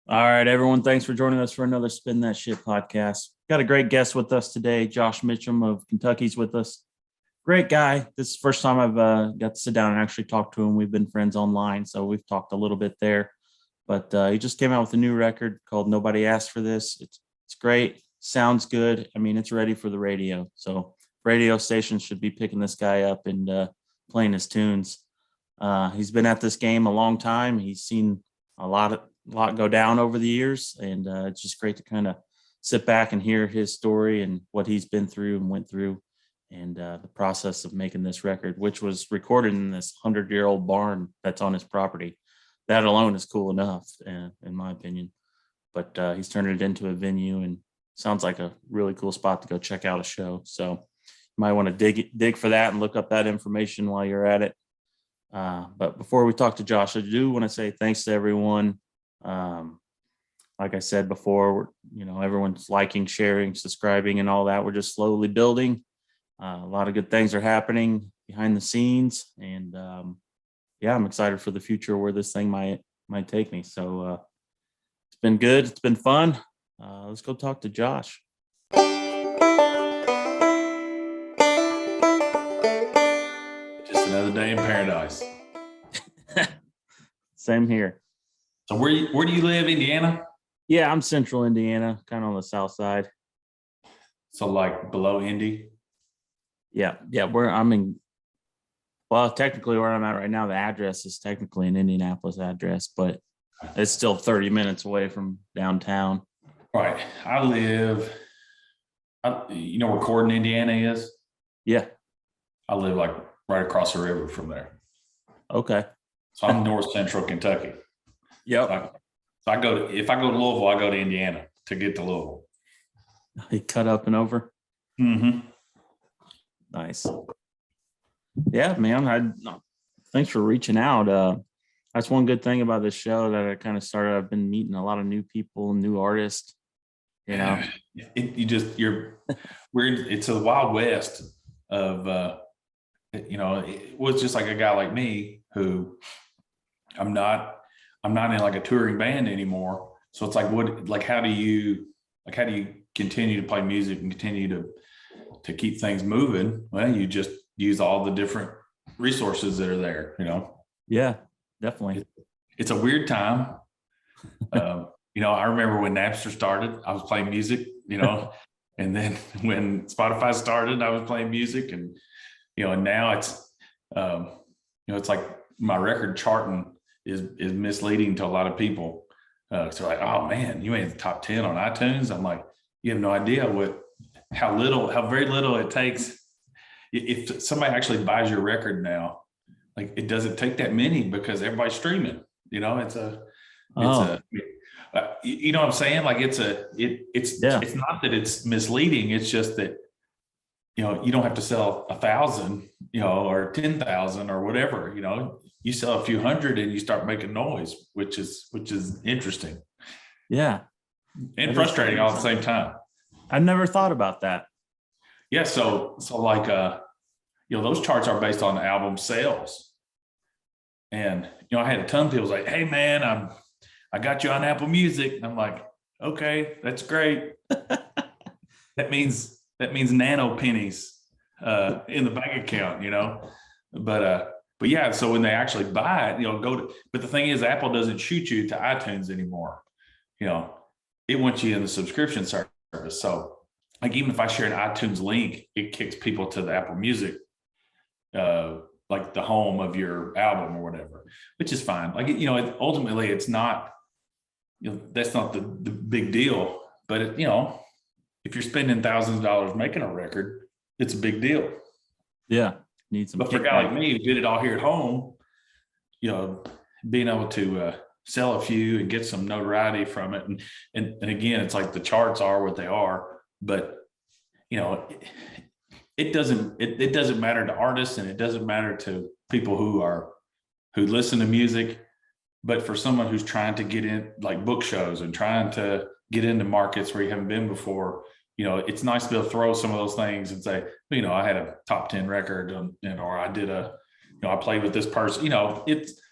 All right, everyone. Thanks for joining us for another Spin That Shit podcast. Got a great guest with us today. Josh Mitcham of Kentucky's with us. Great guy. This is the first time I've got to sit down and actually talk to him. We've been friends online, so we've talked a little bit there. But he just came out with a new record called Nobody Asked for This. It's great. Sounds good. I mean, it's ready for the radio. So radio stations should be picking this guy up and playing his tunes. He's been at this game a long time. He's seen a lot go down over the years, and it's just great to kind of sit back and hear his story and what he's been through and went through, and the process of making this record, which was recorded in this 100-year-old barn that's on his property. That alone is cool enough, in my opinion. But he's turned it into a venue, and sounds like a really cool spot to go check out a show. So you might want to dig for that and look up that information while you're at it. But before we talk to Josh, I do want to say thanks to everyone. Like I said before, everyone's liking, sharing, subscribing, and all that. We're just slowly building. A lot of good things are happening behind the scenes, and I'm excited for the future where this thing might take me. So it's been good. It's been fun. Let's go talk to Josh. Just another day in paradise. Same here. So where do you live, Indiana? Yeah, I'm central Indiana, kind of on the south side. So like below Indy? Yeah. Technically where I'm at right now, the address is technically an Indianapolis address, but it's still 30 minutes away from downtown. Right. I live, you know where Corden, Indiana is? Yeah. I live like right across the river from there. Okay. So I'm north central Kentucky. Yep. So if I go to Louisville, I go to Indiana to get to Louisville. You cut up and over. Mm-hmm. Nice. Yeah, man. Thanks for reaching out. That's one good thing about this show that I kind of started. I've been meeting a lot of new people, new artists. It's a wild west of, it was just like a guy like me who I'm not in like a touring band anymore. So it's like, how do you continue to play music and continue to keep things moving? Well, you just use all the different resources that are there, Yeah, definitely. It's a weird time. I remember when Napster started, I was playing music, and then when Spotify started, I was playing music, and now it's it's like my record charting is misleading to a lot of people. So they're like, oh man, you made the top 10 on iTunes. I'm like, you have no idea how very little it takes. If somebody actually buys your record now, like it doesn't take that many because everybody's streaming. You know what I'm saying? Like it's not that it's misleading. It's just that you don't have to sell 1,000, or 10,000 or whatever. You sell a few hundred and you start making noise, which is interesting. Yeah, and frustrating all at the same time. I've never thought about that. Yeah, so like those charts are based on album sales, and I had a ton of people say, "Hey man, I got you on Apple Music." And I'm like, "Okay, that's great." that means nano pennies in the bank account, But yeah, so when they actually buy it, but the thing is, Apple doesn't shoot you to iTunes anymore. It wants you in the subscription service. So like, even if I share an iTunes link, it kicks people to the Apple Music, like the home of your album or whatever, which is fine. Like, ultimately it's not, that's not the big deal, but if you're spending thousands of dollars making a record, it's a big deal. Yeah. But for a guy like me who did it all here at home, being able to sell a few and get some notoriety from it, and again, it's like the charts are what they are, but it doesn't matter to artists, and it doesn't matter to people who listen to music. But for someone who's trying to get in, like book shows and trying to get into markets where you haven't been before, it's nice to be able to throw some of those things and say, I had a top 10 record, or I did I played with this person.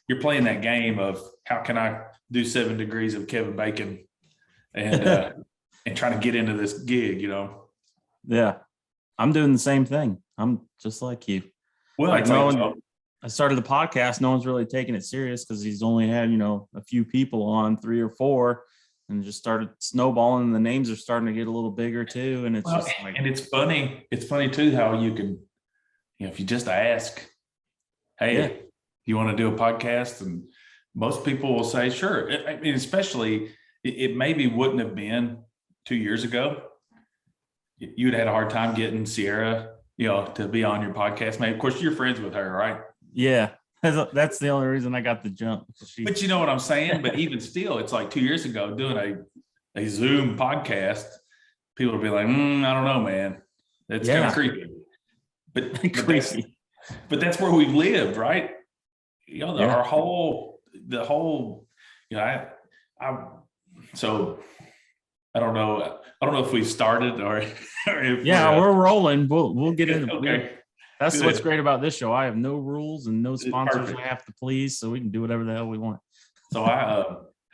you're playing that game of how can I do 7 degrees of Kevin Bacon and trying to get into this gig, Yeah. I'm doing the same thing. I'm just like you. Well, like no one, I started the podcast. No one's really taking it serious because he's only had, a few people on, 3 or 4, and just started snowballing. And the names are starting to get a little bigger too. And it's just like, and it's funny. It's funny too, how you can, if you just ask, hey, you want to do a podcast? And most people will say, sure. I mean, especially it maybe wouldn't have been 2 years ago. You'd had a hard time getting Sierra, to be on your podcast. Maybe, of course, you're friends with her, right? Yeah. That's the only reason I got the jump. But you know what I'm saying? But even still, it's like 2 years ago doing a Zoom podcast, people would be like, I don't know, man. That's kind of creepy. But that's where we've lived, right? Our whole, so I don't know. I don't know if we started or if we're rolling. We'll get into it. Okay. That's what's great about this show. I have no rules and no sponsors I have to please, so we can do whatever the hell we want. So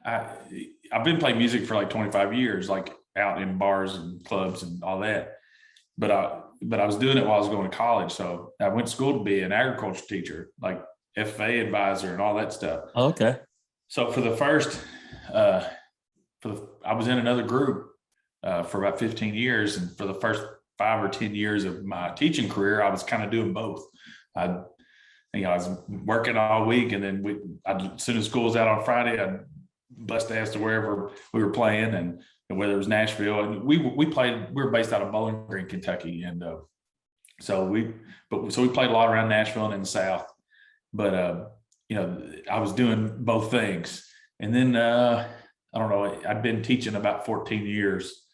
I've been playing music for like 25 years, like out in bars and clubs and all that. But I was doing it while I was going to college. So I went to school to be an agriculture teacher, like FFA advisor and all that stuff. Okay. So for the first, I was in another group for about 15 years, and for the first 5 or 10 years of my teaching career, I was kind of doing both. I was working all week, and then as soon as school was out on Friday, I'd bust ass to wherever we were playing, and whether it was Nashville, and we were based out of Bowling Green, Kentucky, and so we played a lot around Nashville and in the South. But I was doing both things, and then I don't know, I'd been teaching about 14 years,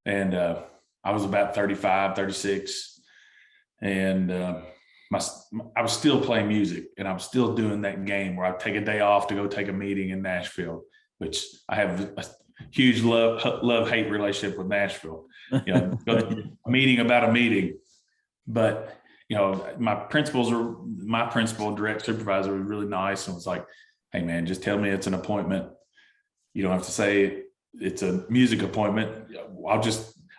and I was about 35, 36, and I was still playing music, and I'm still doing that game where I take a day off to go take a meeting in Nashville, which I have a huge love-hate relationship with Nashville. Go to a meeting about a meeting, but my principal and direct supervisor was really nice and was like, "Hey man, just tell me it's an appointment. You don't have to say it's a music appointment.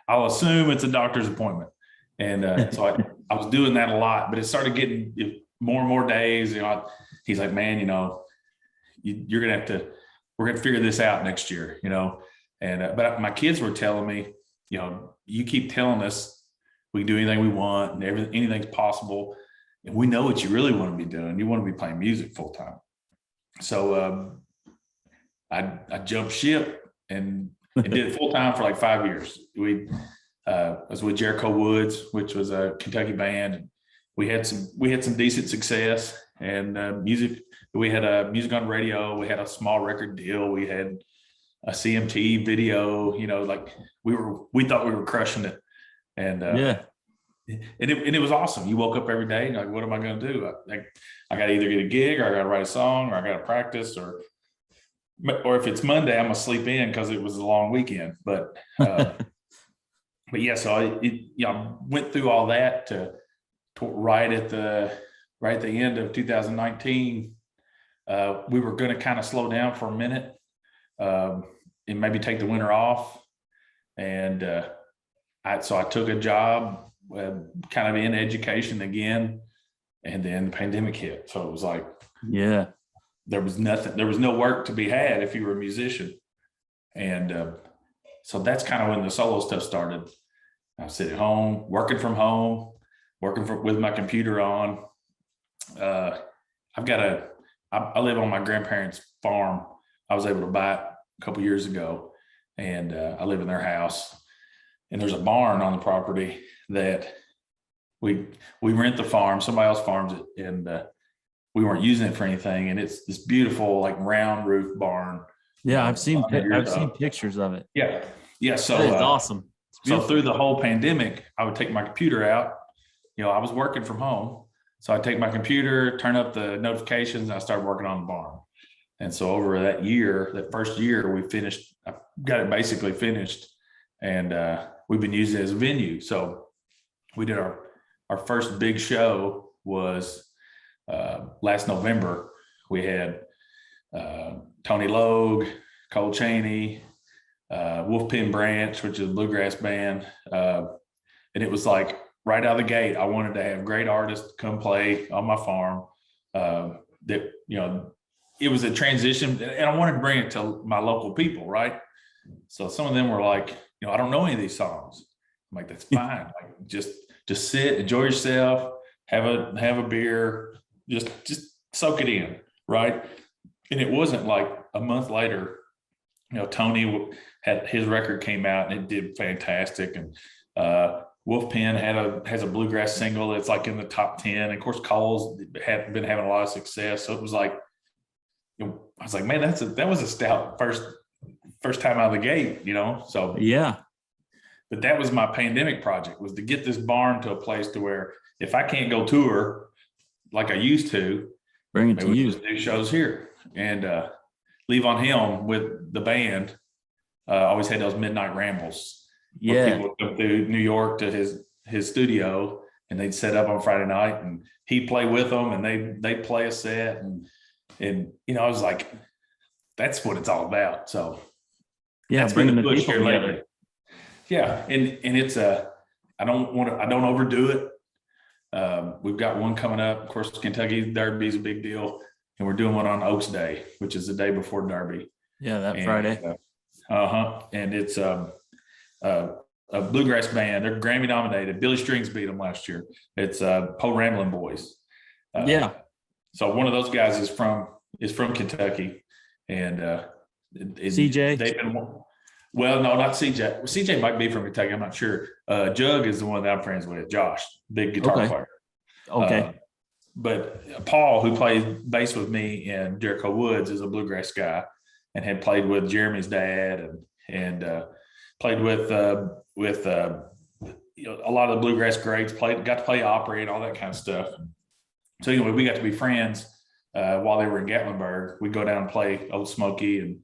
I'll assume it's a doctor's appointment." And so I was doing that a lot, but it started getting more and more days. He's like, "Man, we're gonna figure this out next year." And but my kids were telling me, "You keep telling us we can do anything we want and anything's possible, and we know what you really want to be doing. You want to be playing music full time." So I jumped ship and did it full time for like 5 years. I was with Jericho Woods, which was a Kentucky band. We had some decent success and music. We had music on radio. We had a small record deal. We had a CMT video. Like we thought we were crushing it, and it was awesome. You woke up every day and like, what am I going to do? I got to either get a gig, or I got to write a song, or I got to practice, or if it's Monday, I'm gonna sleep in because it was a long weekend. But yeah, so I went through all that to right at the end of 2019. We were going to kind of slow down for a minute and maybe take the winter off. And I took a job kind of in education again, and then the pandemic hit. So it was like, there was no work to be had if you were a musician. And so that's kind of when the solo stuff started. I sit at home, working from home, with my computer on. I live on my grandparents' farm. I was able to buy it a couple years ago, and I live in their house. And there's a barn on the property that we rent the farm. Somebody else farms it, and we weren't using it for anything. And it's this beautiful, like round roof barn. Yeah, I've seen pictures of it. Yeah. So it's awesome. So through the whole pandemic, I would take my computer out. I was working from home, so I'd take my computer, turn up the notifications, and I started working on the barn. And so over that first year, I got it basically finished, and we've been using it as a venue. So we did our first big show was last November. We had Tony Logue, Cole Chaney, Wolfpen Branch, which is a bluegrass band. And it was like right out of the gate, I wanted to have great artists come play on my farm. That, you know, it was a transition, and I wanted to bring it to my local people, right? So some of them were like, you know, I don't know any of these songs. I'm like, that's fine. Like, just sit, enjoy yourself, have a beer, just soak it in, right? And it wasn't like a month later, you know, Tony had his record came out and it did fantastic, and Wolfpen has a bluegrass single that's like in the top 10. And of course, Cole's had been having a lot of success, so it was like, you know, I was like, man, that was a stout first time out of the gate, you know. So yeah. But that was my pandemic project, was to get this barn to a place to where if I can't go tour like I used to, bring it to you. Just do shows here and leave on him with the band. Always had those midnight rambles. Yeah, people would come through New York to his studio, and they'd set up on Friday night, and he'd play with them, and they'd play a set, and you know, I was like, that's what it's all about. So yeah, that's bringing been the the push people here together. lately. Yeah, and it's I don't overdo it. We've got one coming up. Of course, Kentucky Derby is a big deal, and we're doing one on Oaks Day, which is the day before Derby. Yeah, that Friday. And it's a bluegrass band. They're Grammy nominated. Billy Strings beat them last year. It's Po Ramblin' Boys. Yeah. So one of those guys is from Kentucky, and CJ. They've been, well, no, not CJ. CJ might be from Kentucky. I'm not sure. Jug is the one that I'm friends with. Josh, big guitar player. Okay. But Paul, who plays bass with me in Jericho Woods, is a bluegrass guy and had played with Jeremy's dad and played with you know, a lot of the bluegrass greats. Got to play Opry and all that kind of stuff. So anyway, we got to be friends while they were in Gatlinburg. We'd go down and play Old Smoky,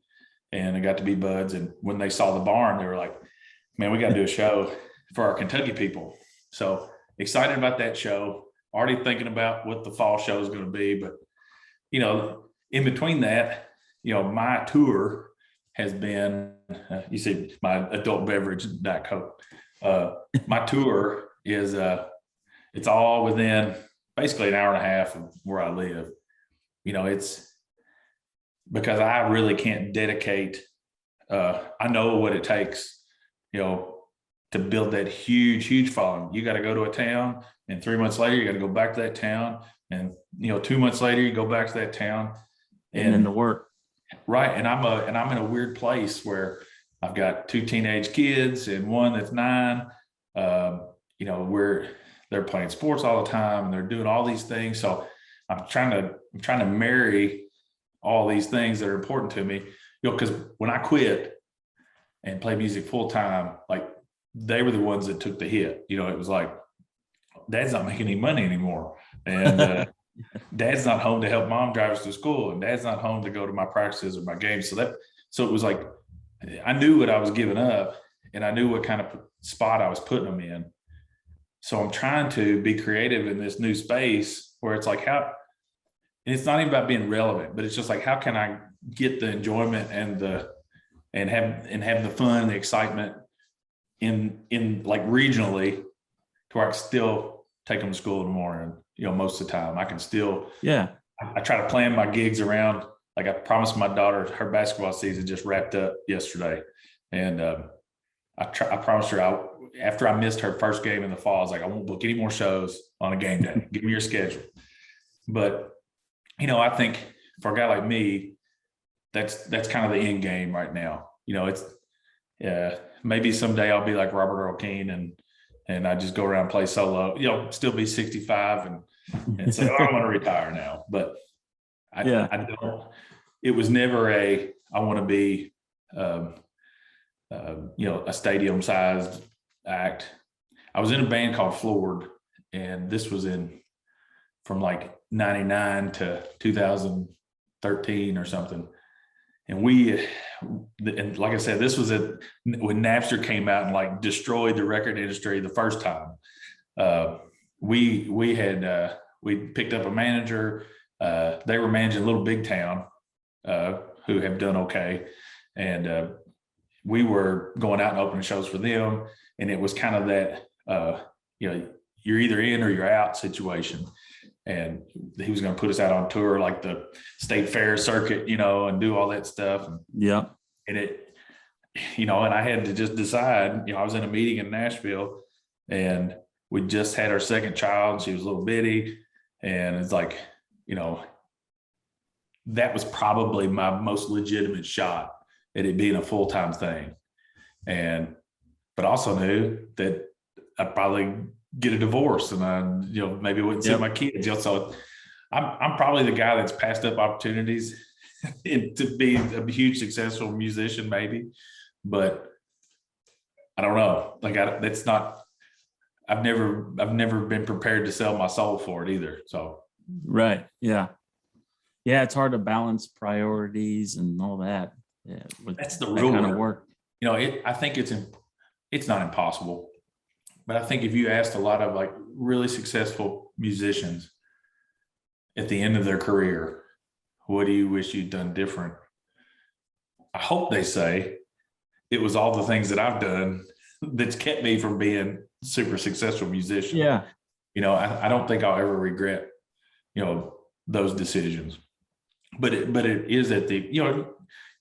and I got to be buds. And when they saw the barn, they were like, man, we got to do a show for our Kentucky people. So excited about that show. Already thinking about what the fall show is going to be. But, you know, in between that, you know, my tour has been, you see my adult beverage Diet Coke. My tour is, it's all within basically an hour and a half of where I live. You know, it's because I really can't dedicate, I know what it takes, you know, to build that huge following. You got to go to a town, and 3 months later, you got to go back to that town. And, you know, 2 months later, you go back to that town. And then the work. Right. And I'm in a weird place where I've got 2 teenage kids and one that's 9, you know, where they're playing sports all the time and they're doing all these things. So I'm trying to marry all these things that are important to me, you know, because when I quit and play music full time, like they were the ones that took the hit. You know, it was like, Dad's not making any money anymore. And Dad's not home to help Mom drive us to school, and Dad's not home to go to my practices or my games. So it was like, I knew what I was giving up, and I knew what kind of spot I was putting them in. So I'm trying to be creative in this new space where it's like, and it's not even about being relevant, but it's just like, how can I get the enjoyment and have the fun, the excitement in like regionally, to where I can still take them to school in the morning. You know, most of the time I can still, I try to plan my gigs around, like I promised my daughter, her basketball season just wrapped up yesterday. And I promised her, after I missed her first game in the fall, I was like, I won't book any more shows on a game day. Give me your schedule. But, you know, I think for a guy like me, that's kind of the end game right now. You know, it's maybe someday I'll be like Robert Earl Keen and I just go around and play solo, you know, still be 65 and say, oh, I want to retire now. But I don't, it was never I want to be, you know, a stadium sized act. I was in a band called Floored, and this was from like 99 to 2013 or something. And like I said, this was when Napster came out and like destroyed the record industry the first time. We picked up a manager. they were managing Little Big Town, who have done okay. And we were going out and opening shows for them. And it was kind of that, you're either in or you're out situation. And he was going to put us out on tour, like the state fair circuit, and do all that stuff. Yeah. And it, and I had to just decide, I was in a meeting in Nashville and we just had our second child. She was a little bitty. And it's like, that was probably my most legitimate shot at it being a full-time thing. But also knew that I'd probably get a divorce and I, maybe wouldn't see my kids. So I'm probably the guy that's passed up opportunities to be a huge successful musician, maybe, but I don't know. Like I've never been prepared to sell my soul for it either. So. Right. Yeah. Yeah. It's hard to balance priorities and all that. Yeah. That's the real kind of work. I think it's not impossible, but I think if you asked a lot of like really successful musicians at the end of their career, what do you wish you'd done different? I hope they say it was all the things that I've done that's kept me from being a super successful musician. Yeah. I don't think I'll ever regret, those decisions, but it is at the, you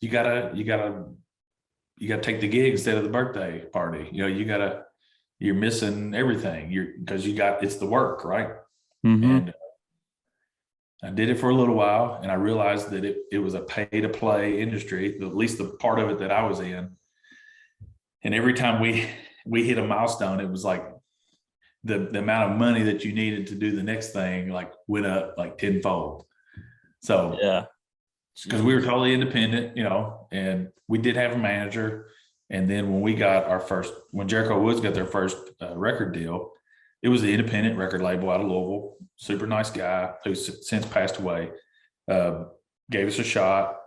gotta take the gig instead of the birthday party. You're missing everything because it's the work, right? Mm-hmm. And I did it for a little while and I realized that it was a pay to play industry, at least the part of it that I was in. And every time we hit a milestone, it was like the amount of money that you needed to do the next thing, like went up like tenfold. So yeah, because we were totally independent, and we did have a manager. And then when Jericho Woods got their first record deal, it was the independent record label out of Louisville, super nice guy who's since passed away, gave us a shot,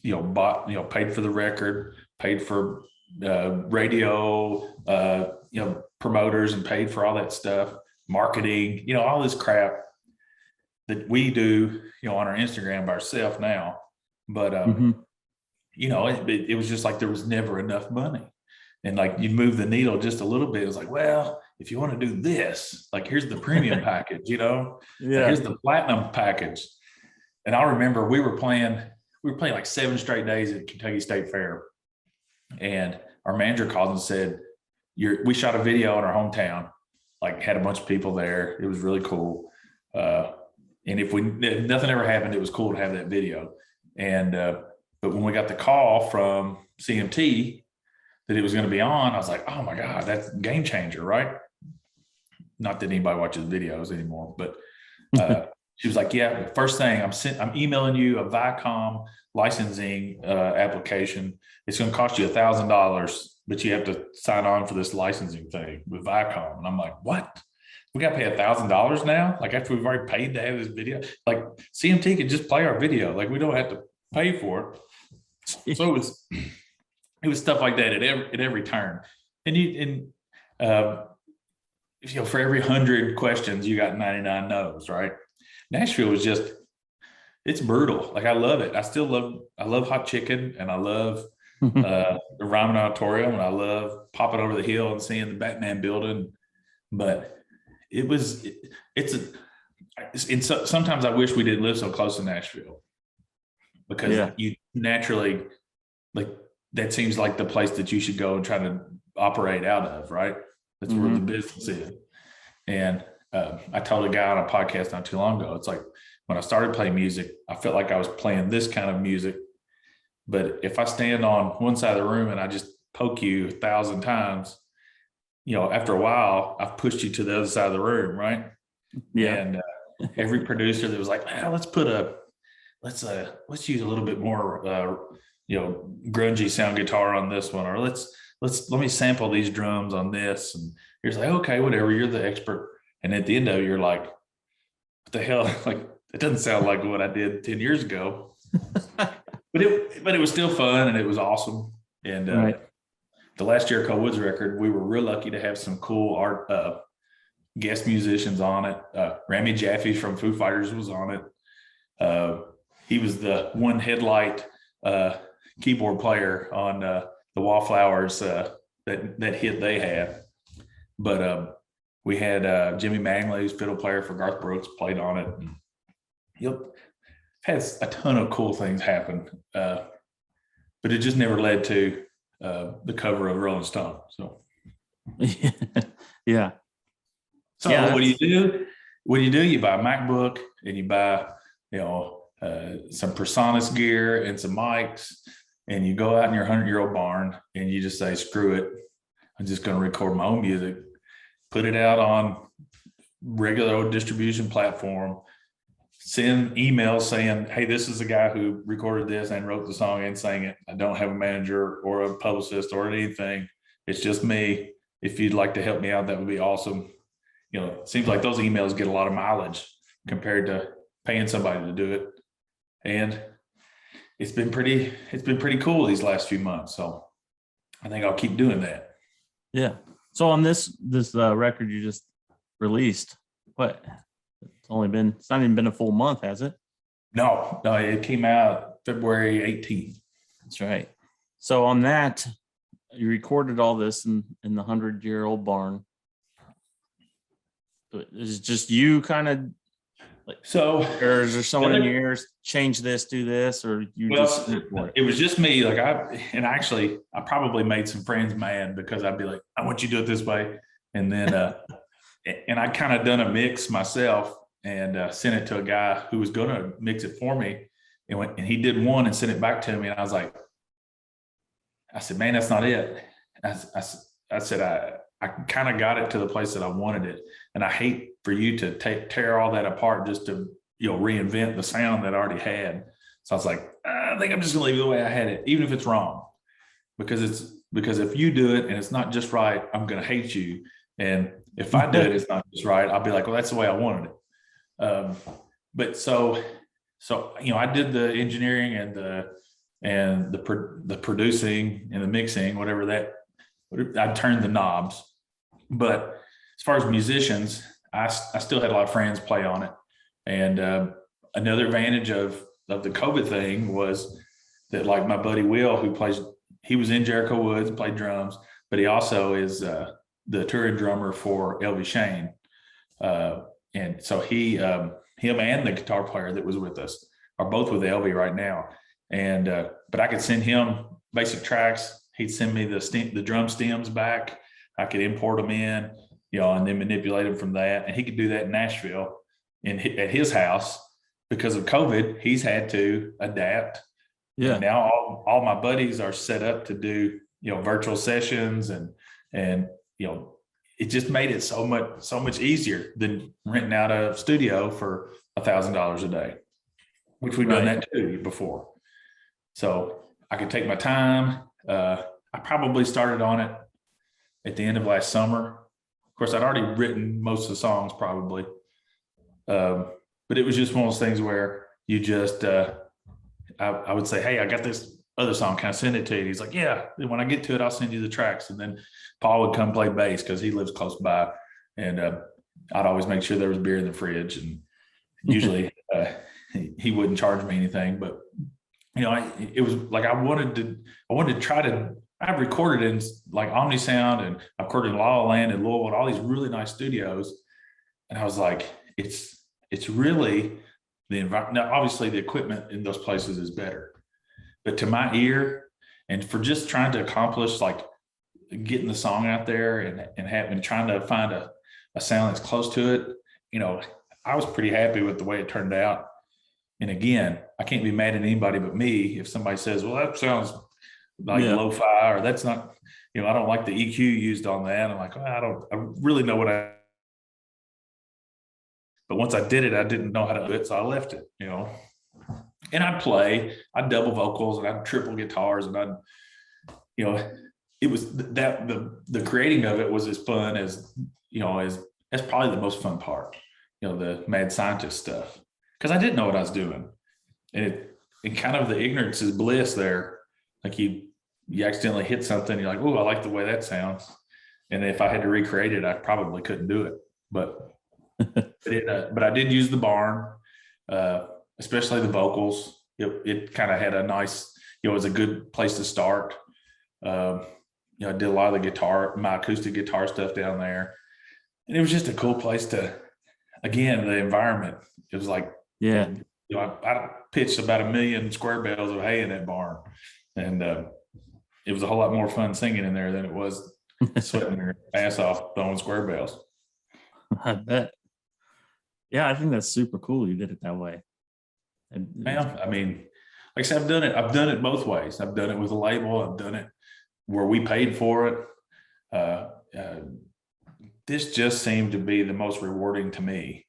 paid for the record, paid for radio, promoters, and paid for all that stuff, marketing, all this crap that we do, on our Instagram by ourselves now. But, it was just like there was never enough money. And like you'd move the needle just a little bit. It was like, well, if you want to do this, like here's the premium package, here's the platinum package. And I remember we were playing like 7 straight days at Kentucky State Fair. And our manager called and said, we shot a video in our hometown, like had a bunch of people there. It was really cool. And if nothing ever happened, it was cool to have that video. And, but when we got the call from CMT that it was going to be on, I was like, oh my God, that's a game changer, right? Not that anybody watches videos anymore, but she was like, yeah, first thing I'm emailing you a Viacom licensing application. It's going to cost you $1,000, but you have to sign on for this licensing thing with Viacom. And I'm like, what? We got to pay $1,000 now? Like after we've already paid to have this video? Like CMT can just play our video. Like we don't have to pay for it. So it was stuff like that at every turn. And for every 100 questions, you got 99 no's, right? Nashville was it's brutal. Like I love it. I love hot chicken, and I love the Ryman Auditorium, and I love popping over the hill and seeing the Batman building. But sometimes I wish we didn't live so close to Nashville, because you naturally, like, that seems like the place that you should go and try to operate out of, right? That's where the business is. And I told a guy on a podcast not too long ago, it's like when I started playing music, I felt like I was playing this kind of music. But if I stand on one side of the room and I just poke you 1,000 times, after a while, I've pushed you to the other side of the room, right? Yeah. And every producer that was like, let's use a little bit more, grungy sound guitar on this one, or let me sample these drums on this. And you're like, okay, whatever, you're the expert. And at the end of it, you're like, what the hell? Like, it doesn't sound like what I did 10 years ago. But it was still fun, and it was awesome. And the last Jericho Woods record, we were real lucky to have some cool art guest musicians on it. Rami Jaffe from Foo Fighters was on it. He was the one headlight keyboard player on the Wallflowers that hit they had. But we had Jimmy Mangley, who's fiddle player for Garth Brooks, played on it. Yep, has a ton of cool things happen, but it just never led to the cover of Rolling Stone. So, yeah. So what do you do? What do? You buy a MacBook and you buy, some PreSonus gear and some mics, and you go out in your 100-year-old barn and you just say, screw it. I'm just going to record my own music, put it out on regular old distribution platform, send emails saying, hey, this is the guy who recorded this and wrote the song and sang it. I don't have a manager or a publicist or anything. It's just me. If you'd like to help me out, that would be awesome. It seems like those emails get a lot of mileage compared to paying somebody to do it. And it's been pretty cool these last few months. So I think I'll keep doing that. Yeah. So on this record you just released, it's not even been a full month, has it? No, it came out February 18th. That's right. So on that, you recorded all this in the 100-year-old barn. Is it just you kind of or is there someone in your ears, change this, do this, or just it was just me. Like I probably made some friends mad because I'd be like, I want you to do it this way. And then, and I kind of done a mix myself and sent it to a guy who was going to mix it for me. And he did one and sent it back to me. And I was like, I said, man, that's not it. I said, I kind of got it to the place that I wanted it. And I hate for you to tear all that apart just to, reinvent the sound that I already had. So I was like, I think I'm just gonna leave it the way I had it, even if it's wrong, because if you do it and it's not just right, I'm going to hate you. And if I do it, it's not just right, I'll be like, well, that's the way I wanted it. But so, I did the engineering and the producing and the mixing, I turned the knobs. But as far as musicians, I still had a lot of friends play on it. And another advantage of the COVID thing was that, like, my buddy Will, he was in Jericho Woods, played drums, but he also is the touring drummer for LV Shane. And so him and the guitar player that was with us are both with LV right now. And but I could send him basic tracks. He'd send me the drum stems back. I could import them in, and then manipulate them from that. And he could do that in Nashville at his house. Because of COVID, he's had to adapt. Yeah. And now all my buddies are set up to do, virtual sessions and it just made it so much easier than renting out a studio for $1,000 a day, which we've done that too before. So I could take my time. I probably started on it at the end of last summer. Of course, I'd already written most of the songs probably. But it was just one of those things where you just, I would say, hey, I got this other song. Can I send it to you? He's like, yeah. And when I get to it, I'll send you the tracks. And then Paul would come play bass because he lives close by. And I'd always make sure there was beer in the fridge. And usually he wouldn't charge me anything. But, it was like I wanted to try to, I've recorded in like Omnisound and I've recorded in La La Land and Louisville, all these really nice studios. And I was like, it's really the environment. Now, obviously the equipment in those places is better, but to my ear and for just trying to accomplish like getting the song out there and trying to find a sound that's close to it, I was pretty happy with the way it turned out. And again, I can't be mad at anybody but me if somebody says, well, that sounds like lo-fi, or that's not, I don't like the EQ used on that. I'm like, well, I really know what but once I did it, I didn't know how to do it. So I left it, and I'd double vocals and I'd triple guitars and it was that the creating of it was as fun as, that's probably the most fun part, the mad scientist stuff. Cause I didn't know what I was doing. And kind of the ignorance is bliss there. Like you accidentally hit something. You're like, oh, I like the way that sounds. And if I had to recreate it, I probably couldn't do it, but I did use the barn, especially the vocals. It kind of had a nice, it was a good place to start. I did a lot of the guitar, my acoustic guitar stuff down there. And it was just a cool place to, again, the environment. It was like, Yeah. I pitched about 1 million square bales of hay in that barn. And it was a whole lot more fun singing in there than it was sweating your ass off throwing square bales. I bet. Yeah, I think that's super cool you did it that way. Yeah, I mean, like I said, I've done it both ways. I've done it with a label. I've done it where we paid for it. This just seemed to be the most rewarding to me.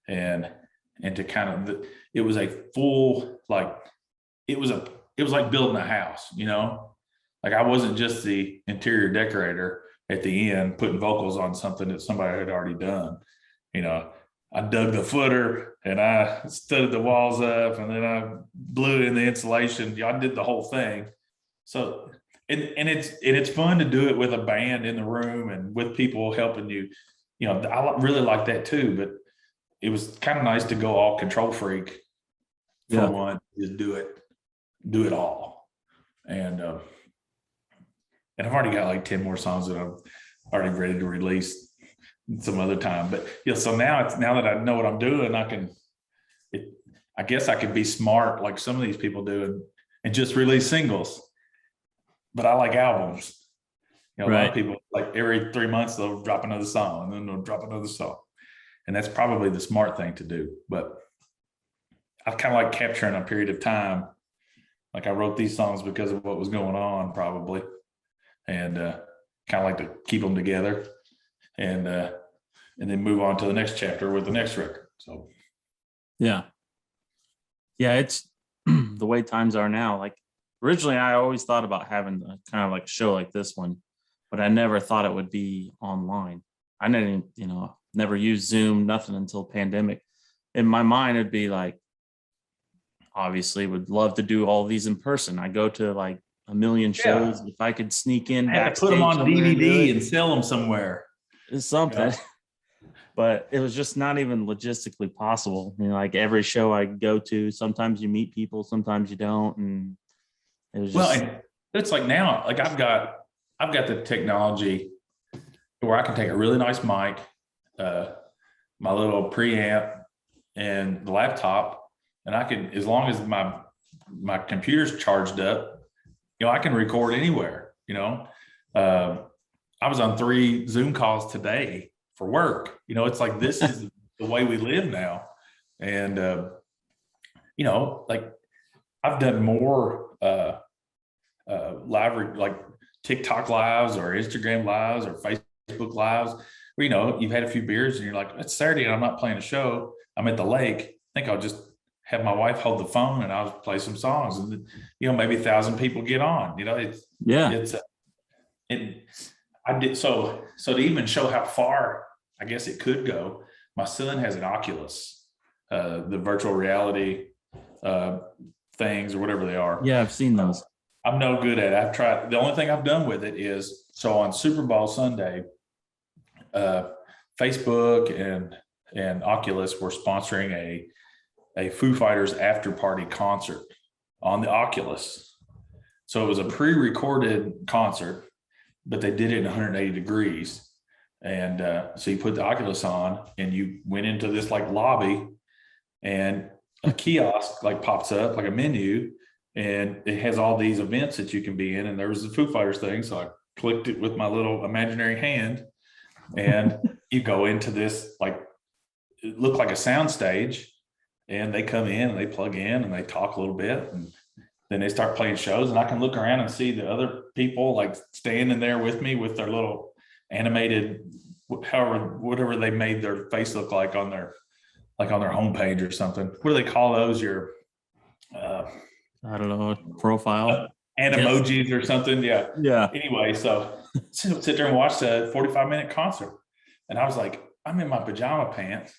And to kind of, it was a full, like, it was like building a house, like I wasn't just the interior decorator at the end putting vocals on something that somebody had already done. I dug the footer and I studded the walls up and then I blew in the insulation. I did the whole thing. So, and it's fun to do it with a band in the room and with people helping you. I really like that too, but it was kind of nice to go all control freak for one, just do it all. And I've already got like 10 more songs that I'm already ready to release some other time. But so now that I know what I'm doing, I guess I could be smart like some of these people do and just release singles. But I like albums. A lot of people, like every 3 months they'll drop another song and then they'll drop another song. And that's probably the smart thing to do. But I kind of like capturing a period of time. Like I wrote these songs because of what was going on probably. And kind of like to keep them together and then move on to the next chapter with the next record. So yeah, it's the way times are now. Like originally I always thought about having a kind of like a show like this one, but I never thought it would be online. I didn't, never used Zoom, nothing until pandemic. In my mind, it'd be like, obviously would love to do all these in person. I go to like a million shows. If I could sneak in, I had to put them on DVD and sell them somewhere. It's something, but it was just not even logistically possible. Like every show I go to, sometimes you meet people, sometimes you don't. And it was just, and it's like now, like I've got the technology where I can take a really nice mic, my little preamp and the laptop, and I can, as long as my computer's charged up, I can record anywhere. I was on 3 Zoom calls today for work. It's like, this is the way we live now. And, like I've done more live, like TikTok lives or Instagram lives or Facebook lives where, you've had a few beers and you're like, it's Saturday and I'm not playing a show. I'm at the lake. I think I'll just have my wife hold the phone and I'll play some songs and, maybe 1,000 people get on, I did so to even show how far I guess it could go. My son has an Oculus, the virtual reality things or whatever they are. Yeah, I've seen those. I'm no good at it. I've tried. The only thing I've done with it is, so on Super Bowl Sunday, Facebook and Oculus were sponsoring a Foo Fighters after party concert on the Oculus. So it was a pre-recorded concert, but they did it in 180 degrees. And so you put the Oculus on and you went into this like lobby and a kiosk like pops up like a menu and it has all these events that you can be in. And there was the Foo Fighters thing. So I clicked it with my little imaginary hand and you go into this, like, it looked like a sound stage and they come in and they plug in and they talk a little bit and then they start playing shows and I can look around and see the other people like standing there with me with their little animated, whatever they made their face look like on their homepage or something. What do they call those? Your I don't know, profile emojis or something. Yeah. Anyway, so sit there and watch the 45-minute concert. And I was like, I'm in my pajama pants.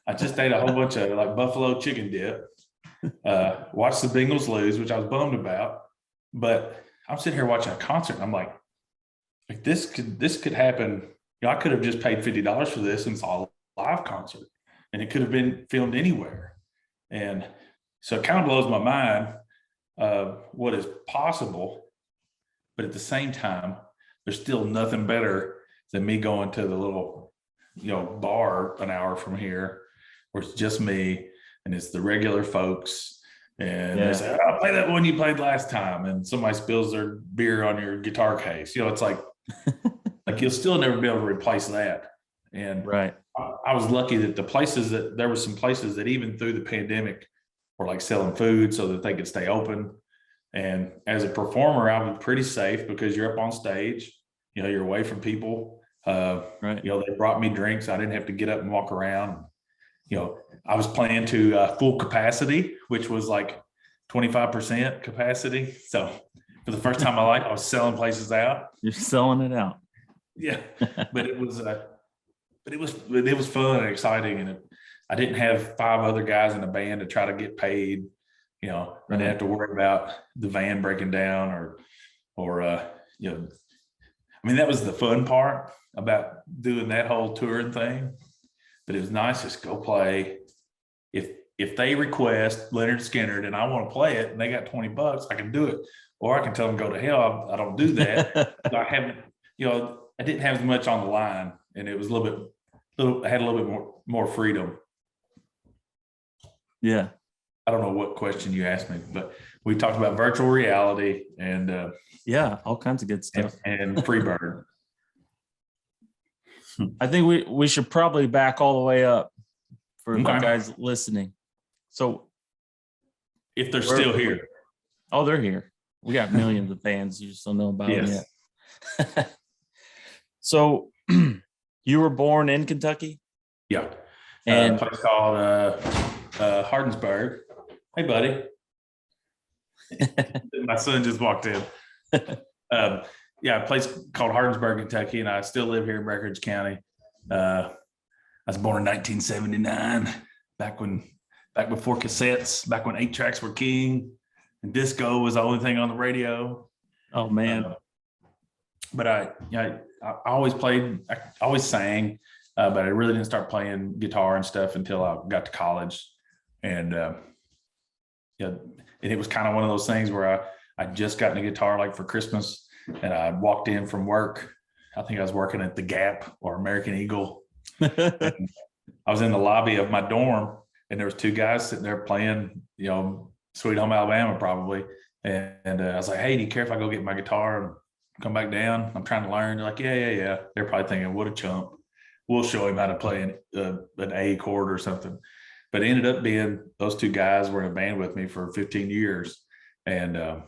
I just ate a whole bunch of like buffalo chicken dip. Watched the Bengals lose, which I was bummed about. But I'm sitting here watching a concert and I'm like this could happen. I could have just paid $50 for this and saw a live concert and it could have been filmed anywhere. And So it kind of blows my mind what is possible, but at the same time, there's still nothing better than me going to the little, bar an hour from here where it's just me and it's the regular folks. And they say, I'll play that one you played last time. And somebody spills their beer on your guitar case. It's like you'll still never be able to replace that. And right. I was lucky that there were some places that even through the pandemic were like selling food so that they could stay open. And as a performer, I was pretty safe because you're up on stage, you're away from people. Right. They brought me drinks. I didn't have to get up and walk around. I was playing to full capacity, which was like 25% capacity. So for the first time in my life, I was selling places out. You're selling it out. Yeah, but it was fun and exciting, and I didn't have 5 other guys in the band to try to get paid. I didn't have to worry about the van breaking down or that was the fun part about doing that whole touring thing. But it was nice just go play. If they request Leonard Skinner and I want to play it and they got $20, I can do it. Or I can tell them go to hell. I don't do that. I didn't have as much on the line, and it was I had a little bit more freedom. Yeah. I don't know what question you asked me, but we talked about virtual reality and all kinds of good stuff. And Freebird. I think we should probably back all the way up for the guys listening. So if they're still here. Oh, they're here. We got millions of fans. You just don't know about them yet. So you were born in Kentucky? Yeah. And a place called Hardinsburg. Hey, buddy. My son just walked in. A place called Hardinsburg, Kentucky, and I still live here in Breckinridge County. I was born in 1979, back before cassettes, back when 8-tracks were king, and disco was the only thing on the radio. Oh man! But I always played, I always sang, but I really didn't start playing guitar and stuff until I got to college, and it was kind of one of those things where I just gotten a guitar like for Christmas, and I walked in from work. I think I was working at the Gap or American Eagle. I was in the lobby of my dorm, and there was 2 guys sitting there playing, Sweet Home Alabama probably. And I was like, hey, do you care if I go get my guitar and come back down? I'm trying to learn. They're like, yeah. They're probably thinking, what a chump. We'll show him how to play an A chord or something. But it ended up being those 2 guys were in a band with me for 15 years. And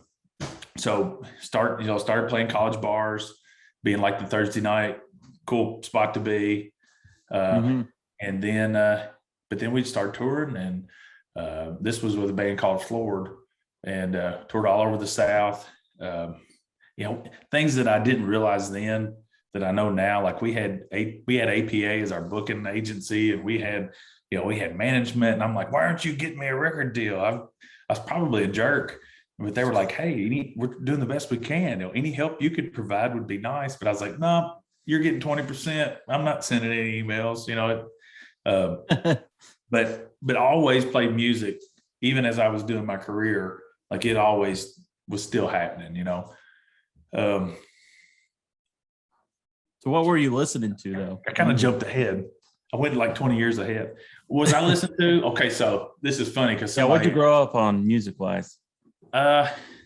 so started playing college bars, being like the Thursday night cool spot to be. And then, but then we'd start touring, and this was with a band called Floored, and toured all over the South. Things that I didn't realize then that I know now, like we had APA as our booking agency, and we had management, and I'm like, why aren't you getting me a record deal? I was probably a jerk, but they were like, hey, we're doing the best we can. Any help you could provide would be nice. But I was like, no, you're getting 20%. I'm not sending any emails, but I always played music, even as I was doing my career. Like it always was still happening, So what were you listening to though? I kind of jumped ahead. I went like 20 years ahead. Was I listening to? Okay, so this is funny because what'd you grow up on music wise?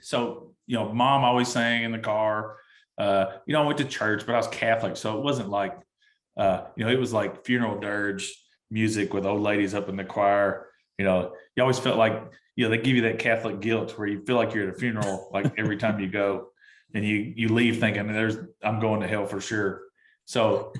So mom always sang in the car. I went to church, but I was Catholic, so it wasn't like it was like funeral dirge music with old ladies up in the choir. You always felt like they give you that Catholic guilt where you feel like you're at a funeral like every time you go, and you leave thinking I'm going to hell for sure. So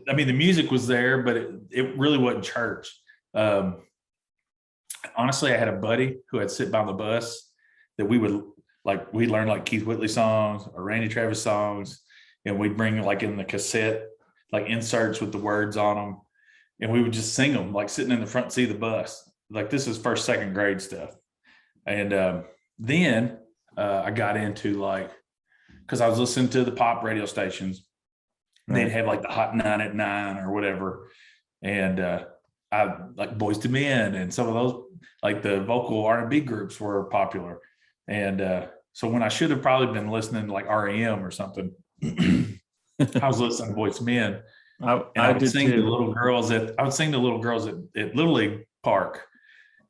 I mean the music was there, but it really wasn't church. Honestly, I had a buddy who had sit by the bus that we'd learn like Keith Whitley songs or Randy Travis songs, and we'd bring like in the cassette like inserts with the words on them, and we would just sing them like sitting in the front seat of the bus. Like this is 1st, 2nd grade stuff. And then I got into because I was listening to the pop radio stations. Right. They'd have like the Hot 9 at 9 or whatever, and I like Boys to Men, and some of those, like the vocal R&B groups were popular. And so when I should have probably been listening to like REM or something, I was listening to Boys to Men, and I would did sing to too. little girls at Little League Park.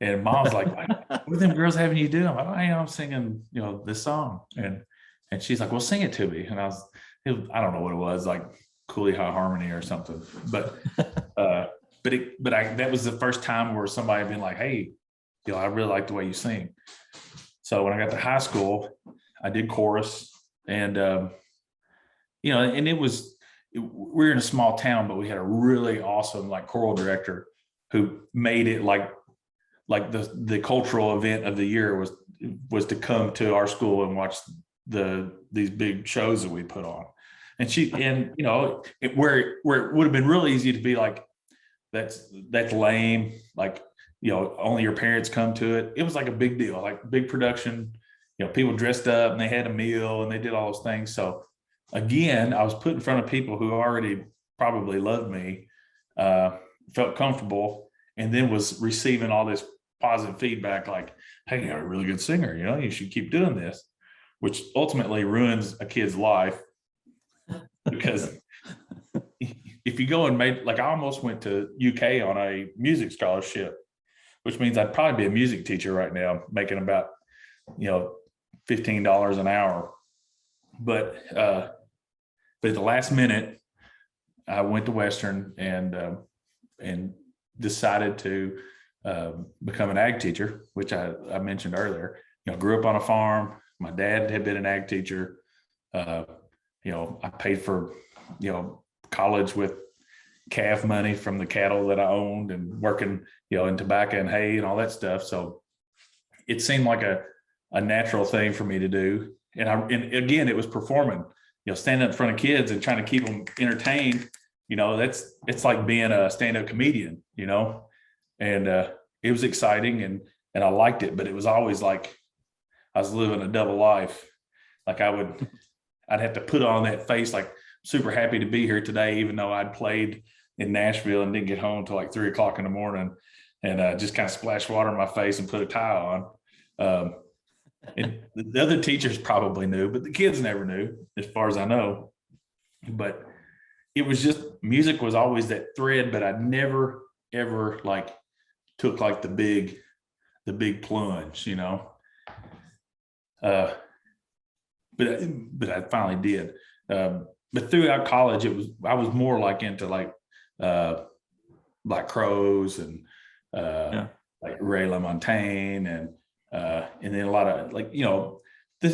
And mom's like, what are them girls having you do? I'm like, I'm singing, this song. And she's like, well, sing it to me. And I don't know what it was, like Cooley High Harmony or something. But that was the first time where somebody had been like, hey, I really like the way you sing. So when I got to high school, I did chorus, and and we're in a small town, but we had a really awesome like choral director who made it like the cultural event of the year was to come to our school and watch these big shows that we put on. And where it would have been real easy to be like, that's lame, like, only your parents come to it. It was like a big deal, like big production, people dressed up and they had a meal and they did all those things. So again, I was put in front of people who already probably loved me, felt comfortable, and then was receiving all this positive feedback like, hey, you're a really good singer, you should keep doing this, which ultimately ruins a kid's life. Because if you go and I almost went to UK on a music scholarship, which means I'd probably be a music teacher right now, making about, $15 an hour. But at the last minute, I went to Western and decided to become an ag teacher, which I mentioned earlier. Grew up on a farm. My dad had been an ag teacher. I paid for, college with calf money from the cattle that I owned, and working, in tobacco and hay and all that stuff. So it seemed like a natural thing for me to do. And again, it was performing, standing up in front of kids and trying to keep them entertained. It's like being a stand-up comedian, and it was exciting, and I liked it, but it was always like I was living a double life. Like I'd have to put on that face, like super happy to be here today, even though I'd played in Nashville and didn't get home until like 3 o'clock in the morning, and just kind of splashed water in my face and put a tie on. And the other teachers probably knew, but the kids never knew, as far as I know. But it was just, music was always that thread, but I never ever like took like the big plunge, but I finally did. But throughout college, I was more like into like Black Crowes and like Ray LaMontagne, and then a lot of like, the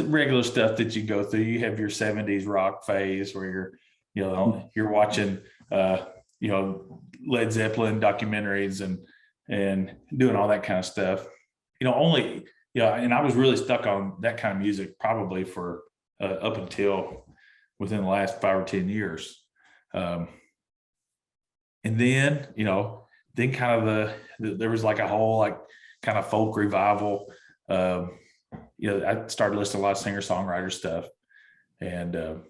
regular stuff that you go through. You have your 70s rock phase where you're watching Led Zeppelin documentaries and doing all that kind of stuff. And I was really stuck on that kind of music probably for up until within the last 5 or 10 years. And then, kind of there was like a whole like kind of folk revival. I started listening to a lot of singer-songwriter stuff, and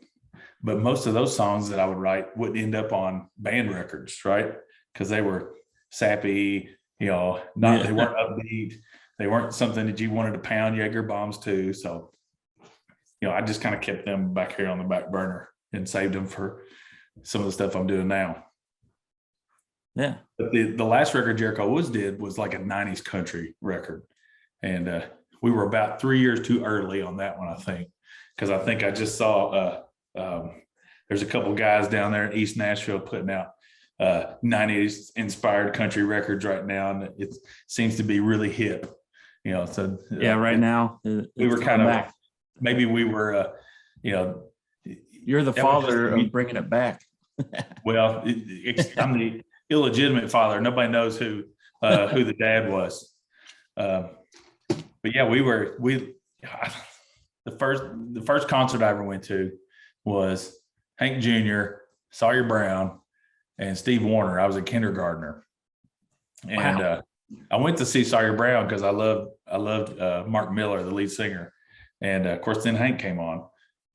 but most of those songs that I would write wouldn't end up on band records, right? Because they were sappy, they weren't upbeat, they weren't something that you wanted to pound Jaeger bombs to. So, I just kind of kept them back here on the back burner and saved them for some of the stuff I'm doing now. Yeah. But the last record Jericho Woods did was like a 90s country record. And we were about 3 years too early on that one, I think, because I think I just saw there's a couple guys down there in East Nashville putting out 90s inspired country records right now, and it seems to be really hip. So right now we were kind of back. Maybe we were, you're the father of bringing it back. Well, I'm the illegitimate father. Nobody knows who the dad was. But yeah, the first concert I ever went to was Hank Jr., Sawyer Brown, and Steve Wariner. I was a kindergartner. And wow. I went to see Sawyer Brown because I loved Mark Miller, the lead singer. And of course, then Hank came on.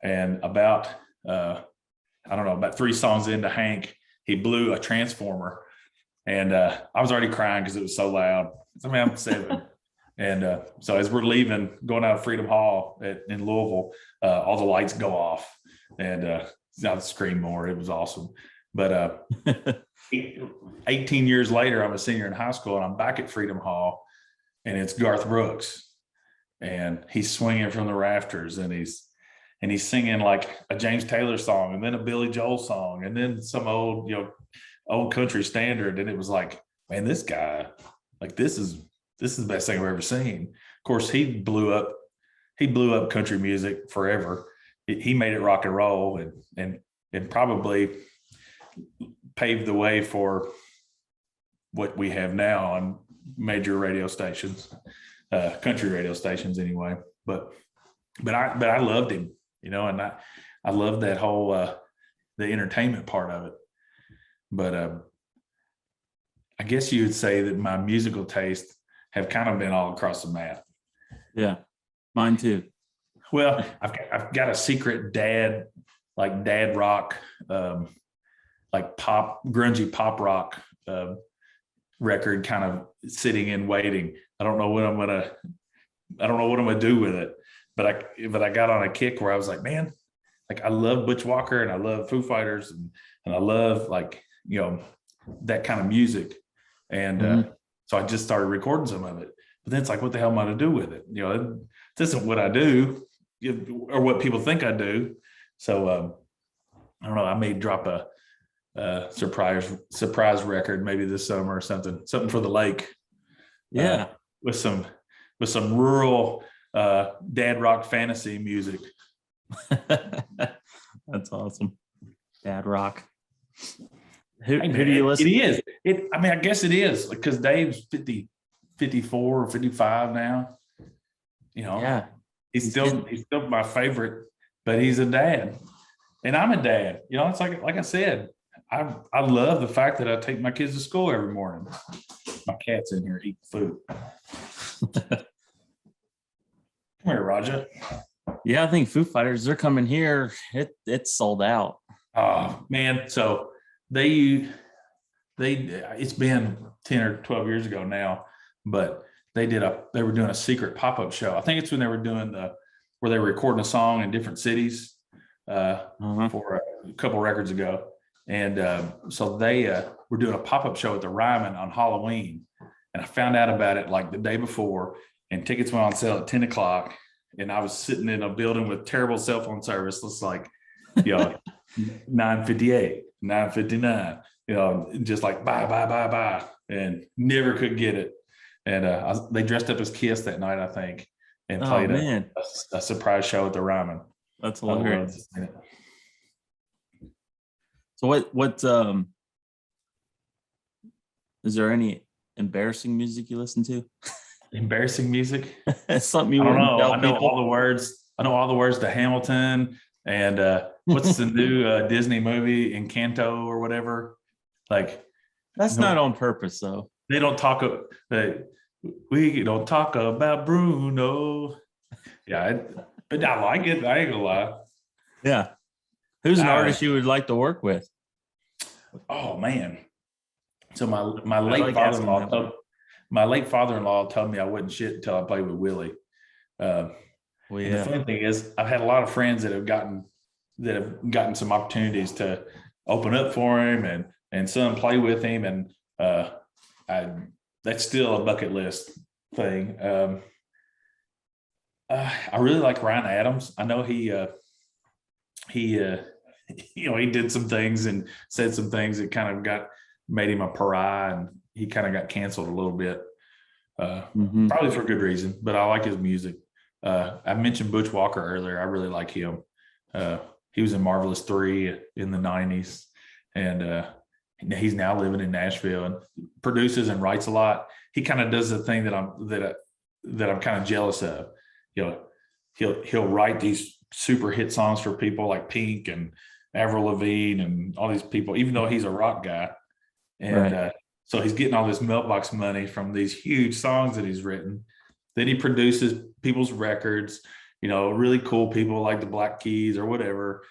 And about 3 songs into Hank, he blew a transformer And I was already crying because it was so loud. I mean, I'm 7. And so as we're leaving, going out of Freedom Hall in Louisville, all the lights go off, and I screamed more. It was awesome. But 18 years later, I'm a senior in high school, and I'm back at Freedom Hall, and it's Garth Brooks, and he's swinging from the rafters, and he's singing like a James Taylor song, and then a Billy Joel song, and then some old country standard. And it was like, man, this guy, like, this is the best thing I've ever seen. Of course, he blew up country music forever. He made it rock and roll, and probably paved the way for what we have now on major radio stations, country radio stations anyway. But I loved him, and I loved that whole the entertainment part of it. But I guess you would say that my musical taste have kind of been all across the map. Yeah, mine too. Well, I've got a secret dad rock, like grungy pop rock record kind of sitting in waiting. I don't know what I'm gonna do with it, but I got on a kick where I was like, man, like, I love Butch Walker, and I love Foo Fighters, and I love, like, that kind of music. And so I just started recording some of it. But then it's like, what the hell am I to do with it? This isn't what I do, or what people think I do. So I don't know. I may drop a surprise record maybe this summer or something for the lake. Yeah, with some rural dad rock fantasy music. That's awesome. Dad rock. Who do you listen? It is. I mean, I guess it is, because Dave's 54 or 55 now. Yeah, he's still my favorite, but he's a dad, and I'm a dad. It's like I said, I love the fact that I take my kids to school every morning. My cat's in here eating food. Come here, Raja. Yeah, I think Foo Fighters, they're coming here. It's sold out. Oh man, so it's been 10 or 12 years ago now, but they were doing a secret pop-up show. I think it's when they were doing where they were recording a song in different cities for a couple records ago. And so they were doing a pop-up show at the Ryman on Halloween. And I found out about it like the day before, and tickets went on sale at 10 o'clock. And I was sitting in a building with terrible cell phone service. It's like, 9:58, 9:59, just like bye, and never could get it. And they dressed up as Kiss that night, I think, and played a surprise show at the Ryman. That's hilarious. So what is there any embarrassing music you listen to? Embarrassing music? Something you I don't know. tell I know people? all the words. I know all the words to Hamilton, and what's the new Disney movie, Encanto or whatever? Like, That's not on purpose, though. They don't talk. We don't talk about Bruno. Yeah, but I like it. I ain't gonna lie. Yeah. Who's an artist you would like to work with? Oh man. So my late father-in-law told me I wasn't shit until I played with Willie. The funny thing is, I've had a lot of friends that have gotten some opportunities to open up for him and some play with him, and that's still a bucket list thing. I really like Ryan Adams. I know he did some things and said some things that kind of made him a pariah, and he kind of got canceled a little bit, probably for good reason, but I like his music. I mentioned Butch Walker earlier. I really like him. He was in Marvelous 3 in the 90s, and he's now living in Nashville and produces and writes a lot. He kind of does the thing that I'm kind of jealous of. He'll write these super hit songs for people like Pink and Avril Lavigne and all these people, even though he's a rock guy. And so he's getting all this mailbox money from these huge songs that he's written. Then he produces people's records, really cool people like the Black Keys or whatever.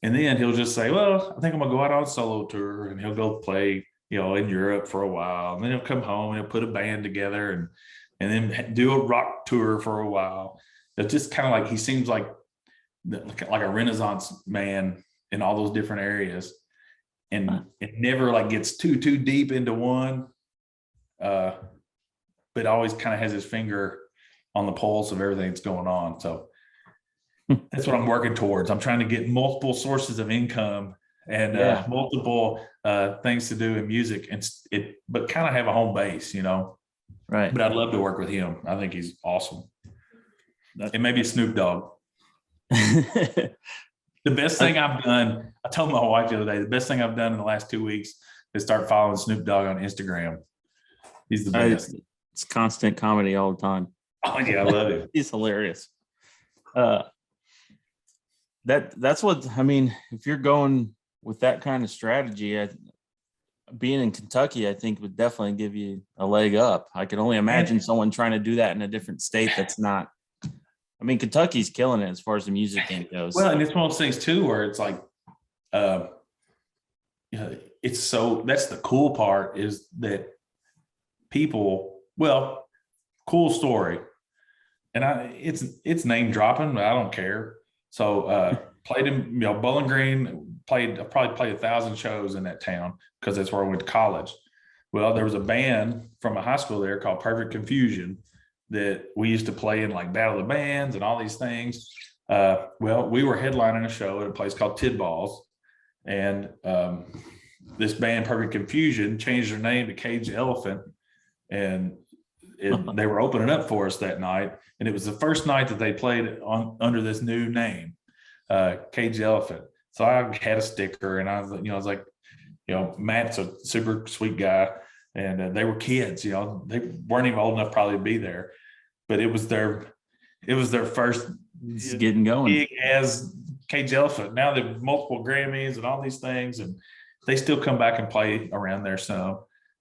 And then he'll just say, well, I think I'm gonna go out on a solo tour, and he'll go play in Europe for a while, and then he'll come home and he'll put a band together and then do a rock tour for a while. It's just kind of like he seems like a Renaissance man in all those different areas, and it never like gets too deep into one, but always kind of has his finger on the pulse of everything that's going on. So that's what I'm working towards. I'm trying to get multiple sources of income and multiple things to do in music, but kind of have a home base, Right. But I'd love to work with him. I think he's awesome. And maybe Snoop Dogg. The best thing I've done, I told my wife the other day, the best thing I've done in the last 2 weeks is start following Snoop Dogg on Instagram. He's the best. It's constant comedy all the time. Oh yeah, I love it. He's hilarious. That's what I mean. If you're going with that kind of strategy, being in Kentucky, I think would definitely give you a leg up. I could only imagine someone trying to do that in a different state that's not. I mean, Kentucky's killing it as far as the music game goes. Well, and it's one of those things too, where it's like, it's so. That's the cool part is that people. Well, cool story, and it's name dropping, but I don't care. So played in Bowling Green. I probably played 1,000 shows in that town because that's where I went to college. Well, there was a band from a high school there called Perfect Confusion that we used to play in like Battle of the Bands and all these things. Well, we were headlining a show at a place called Tidballs, and this band Perfect Confusion changed their name to Cage the Elephant, and they were opening up for us that night, and it was the first night that they played under this new name, Cage the Elephant. So I had a sticker, and I was like, Matt's a super sweet guy, and they were kids, they weren't even old enough probably to be there, but it was their first getting going gig as Cage the Elephant. Now they've multiple Grammys and all these things, and they still come back and play around there some.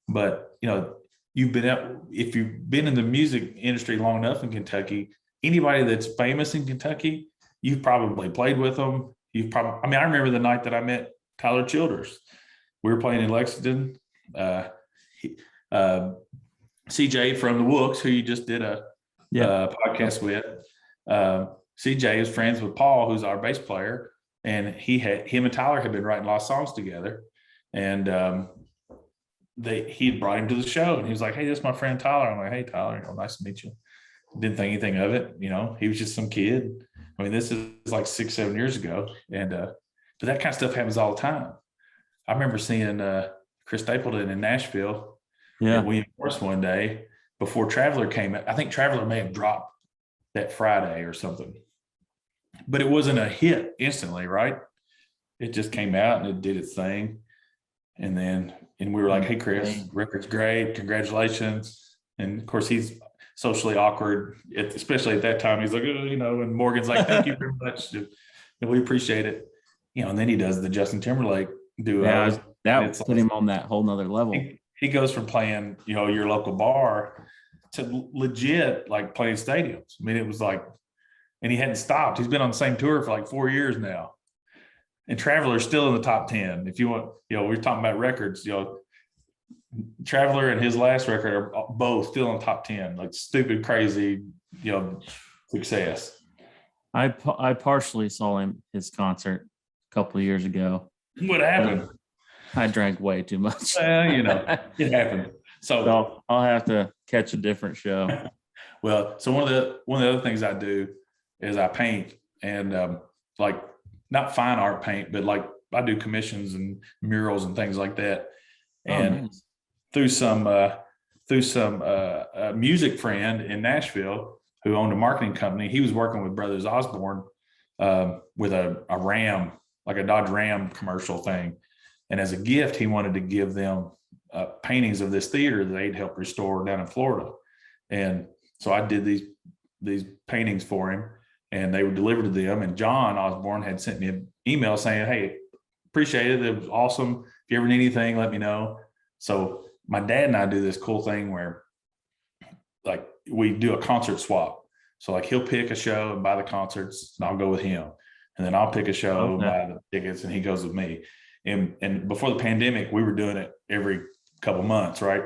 But if you've been in the music industry long enough in Kentucky, anybody that's famous in Kentucky, you've probably played with them. I remember the night that I met Tyler Childers. We were playing in Lexington. CJ from the Wooks, who you just did a podcast with. CJ is friends with Paul, who's our bass player, and him and Tyler had been writing a lot of songs together, and he brought him to the show, and he was like, "Hey, this is my friend Tyler." I'm like, "Hey, Tyler, nice to meet you." Didn't think anything of it, he was just some kid. I mean, this is like 6-7 years ago, and but that kind of stuff happens all the time. I remember seeing Chris Stapleton in Nashville at William Morris one day before Traveler came out. I think Traveler may have dropped that Friday or something, but it wasn't a hit instantly, right? It just came out and it did its thing, and we were like, "Hey, Chris, record's great, congratulations!" And of course, he's socially awkward, especially at that time. He's like, and Morgan's like, "Thank you very much, and we appreciate it." And then he does the Justin Timberlake duo. Yeah, that put him on that whole nother level. He goes from playing, your local bar to legit like playing stadiums. I mean, it was like, and he hadn't stopped. He's been on the same tour for like 4 years now. And Traveler's still in the top 10. If you want, we're talking about records, Traveler and his last record are both still in top 10, like stupid, crazy, success. I partially saw his concert a couple of years ago. What happened? I drank way too much. Well, it happened. So I'll have to catch a different show. Well, so one of the other things I do is I paint, and like not fine art paint, but like I do commissions and murals and things like that. And nice. through some music friend in Nashville who owned a marketing company, he was working with Brothers Osborne with a Ram, like a Dodge Ram commercial thing. And as a gift, he wanted to give them paintings of this theater that they'd helped restore down in Florida. And so I did these paintings for him, and they were delivered to them. And John Osborne had sent me an email saying, "Hey, appreciate it. It was awesome. If you ever need anything, let me know." So my dad and I do this cool thing where like we do a concert swap. So like he'll pick a show and buy the concerts, and I'll go with him. And then I'll pick a show and buy the tickets, and he goes with me. And before the pandemic, we were doing it every couple months, right?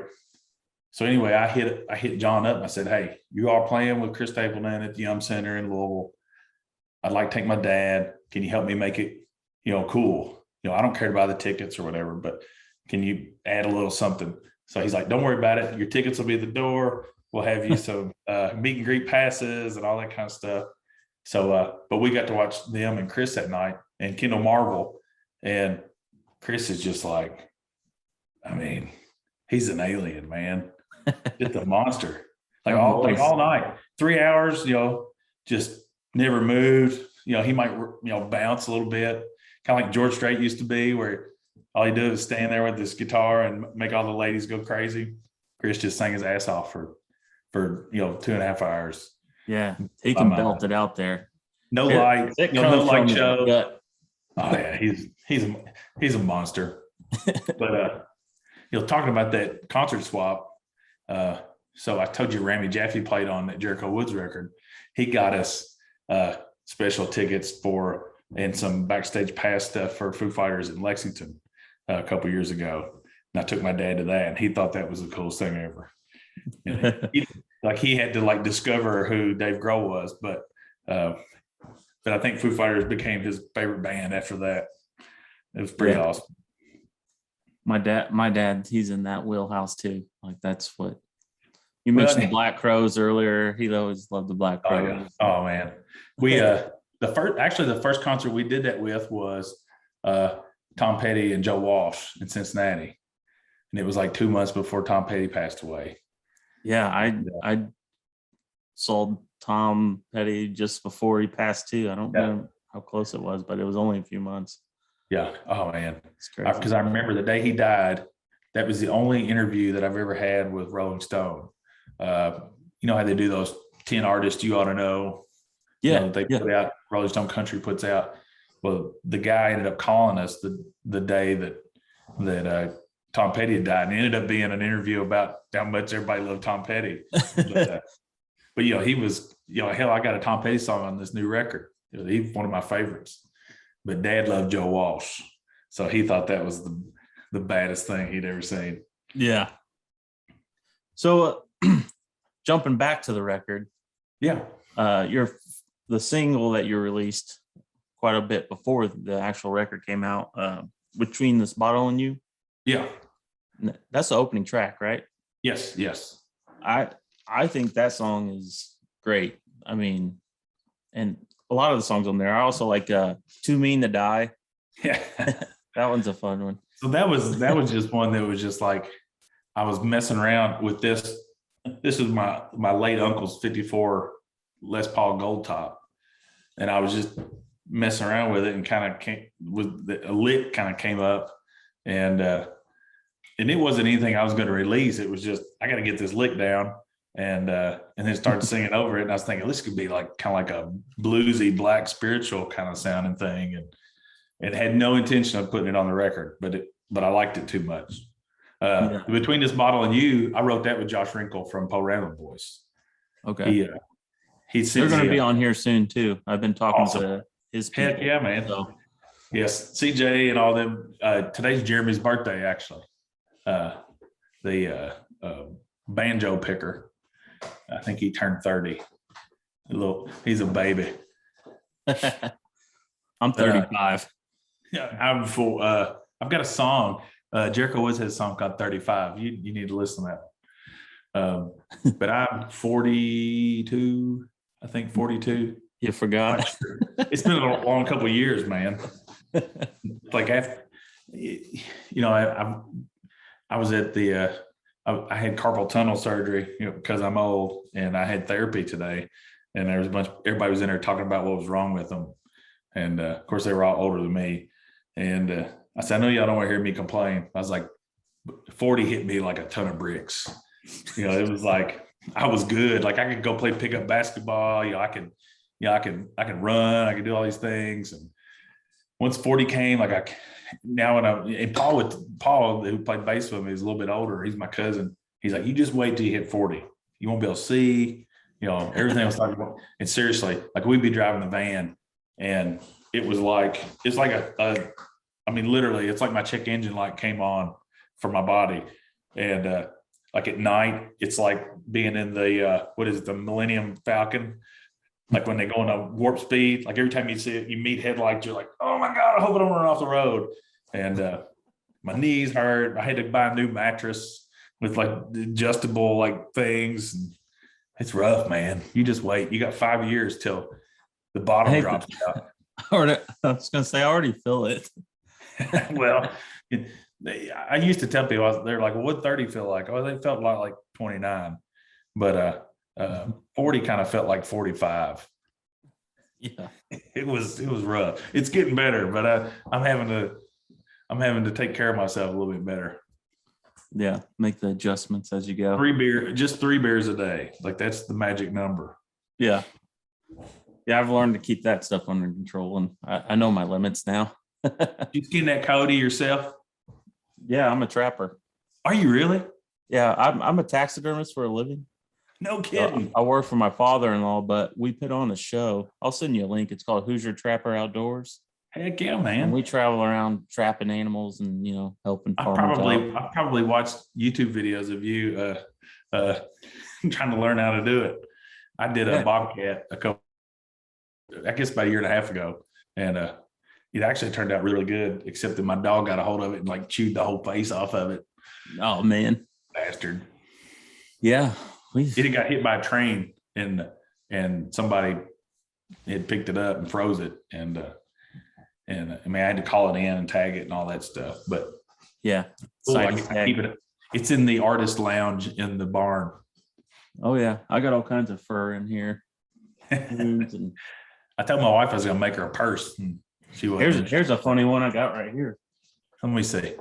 So anyway, I hit John up and I said, hey, you are playing with Chris Stapleton at the Yum Center in Louisville. I'd like to take my dad. Can you help me make it, cool? I don't care to buy the tickets or whatever, but can you add a little something? So he's like, don't worry about it. Your tickets will be at the door. We'll have you some meet and greet passes and all that kind of stuff. So, but we got to watch them and Chris that night and Kendall Marvel. And Chris is just like, he's an alien, man. It's a monster. Like all night, 3 hours, just never moved. He might, bounce a little bit, kind of like George Strait used to be, where all he did was stand there with this guitar and make all the ladies go crazy. Chris just sang his ass off for 2.5 hours. Yeah, he can belt it out there. No light, no light show. Oh yeah, he's a monster. But talking about that concert swap. So I told you Rammy Jaffe played on that Jericho Woods record. He got us special tickets and some backstage pass stuff for Foo Fighters in Lexington a couple years ago. And I took my dad to that, and he thought that was the coolest thing ever. He had to discover who Dave Grohl was, but I think Foo Fighters became his favorite band after that. It was pretty awesome. My dad, he's in that wheelhouse too. That's what you mentioned. The Black Crowes earlier. He always loved the Black Crowes. Oh man, we the first concert we did that with was Tom Petty and Joe Walsh in Cincinnati, and it was 2 months before Tom Petty passed away. Yeah, I saw Tom Petty just before he passed too. I don't know how close it was, but it was only a few months. Yeah. Oh man, because I remember the day he died. That was the only interview that I've ever had with Rolling Stone. How they do those 10 artists you ought to know. Yeah, they put out, Rolling Stone Country puts out. Well, the guy ended up calling us the day that Tom Petty had died, and it ended up being an interview about how much everybody loved Tom Petty. But he was, hell, I got a Tom Petty song on this new record. He's one of my favorites. But Dad loved Joe Walsh, so he thought that was the baddest thing he'd ever seen. Yeah. So jumping back to the record. Yeah. The single that you released quite a bit before the actual record came out, Between This Bottle and You. Yeah. That's the opening track, right? Yes. I think that song is great. And a lot of the songs on there. I also like Too Mean to Die. Yeah. That one's a fun one. So that was just one that was just I was messing around with this. This is my late uncle's 54 Les Paul Gold Top. And I was just messing around with it and a lick kind of came up, and it wasn't anything I was going to release. It was just, I got to get this lick down. And then started singing over it. And I was thinking, this could be kind of like a bluesy black spiritual kind of sounding thing. And it had no intention of putting it on the record, but I liked it too much. Between This Bottle and You, I wrote that with Josh Wrinkle from Poe Randall Boys. Okay. They're going to be on here soon too. I've been talking to his people. Heck yeah, man. So. Yes. CJ and all them. Today's Jeremy's birthday, actually. The banjo picker. I think he turned 30. He's a baby. I'm 35. I'm full. I've got a song. Jericho Woods has a song called 35. You need to listen to that. But I'm 42. I think 42. You forgot. It's been a long couple of years, man. After, I was at the. I had carpal tunnel surgery, because I'm old, and I had therapy today, and there was everybody was in there talking about what was wrong with them. And of course they were all older than me. And I said, I know y'all don't want to hear me complain. I was like, 40 hit me like a ton of bricks. It was I was good. I could go play pickup basketball. I could run. I could do all these things. And once 40 came, Paul, who played bass with me, is a little bit older. He's my cousin. He's like, you just wait till you hit 40. You won't be able to see, everything was and seriously, we'd be driving the van, and it was it's like a I mean, literally, it's like my check engine light came on for my body. And like at night, it's like being in the what is it, the Millennium Falcon? Like when they go on a warp speed, like every time you see it, you meet headlights, you're like, oh my God, I hope I don't run off the road. And my knees hurt. I had to buy a new mattress with like adjustable like things. It's rough, man. You just wait. You got 5 years till the bottom drops out. I was gonna say I already feel it. Well, I used to tell people, they're like, well, what 30 feel like? Oh, they felt like 29. But 40 kind of felt like 45. Yeah. It was rough. It's getting better, but I'm having to take care of myself a little bit better. Yeah, make the adjustments as you go. 3 beers a day. Like that's the magic number. Yeah. Yeah, I've learned to keep that stuff under control, and I know my limits now. You skin that coyote yourself? Yeah, I'm a trapper. Are you really? Yeah, I'm a taxidermist for a living. No kidding. I work for my father-in-law, but we put on a show. I'll send you a link. It's called Hoosier Trapper Outdoors. Heck yeah, man. And we travel around trapping animals and, helping farmers out. I probably watched YouTube videos of you trying to learn how to do it. I did a bobcat I guess about a year and a half ago. And it actually turned out really good, except that my dog got a hold of it and like chewed the whole face off of it. Oh man. Bastard. Yeah. It got hit by a train and somebody had picked it up and froze it. And I mean, I had to call it in and tag it and all that stuff. But yeah, I keep it. It's in the artist lounge in the barn. Oh yeah, I got all kinds of fur in here. And I told my wife I was going to make her a purse. And she was. Here's a funny one I got right here. Let me see.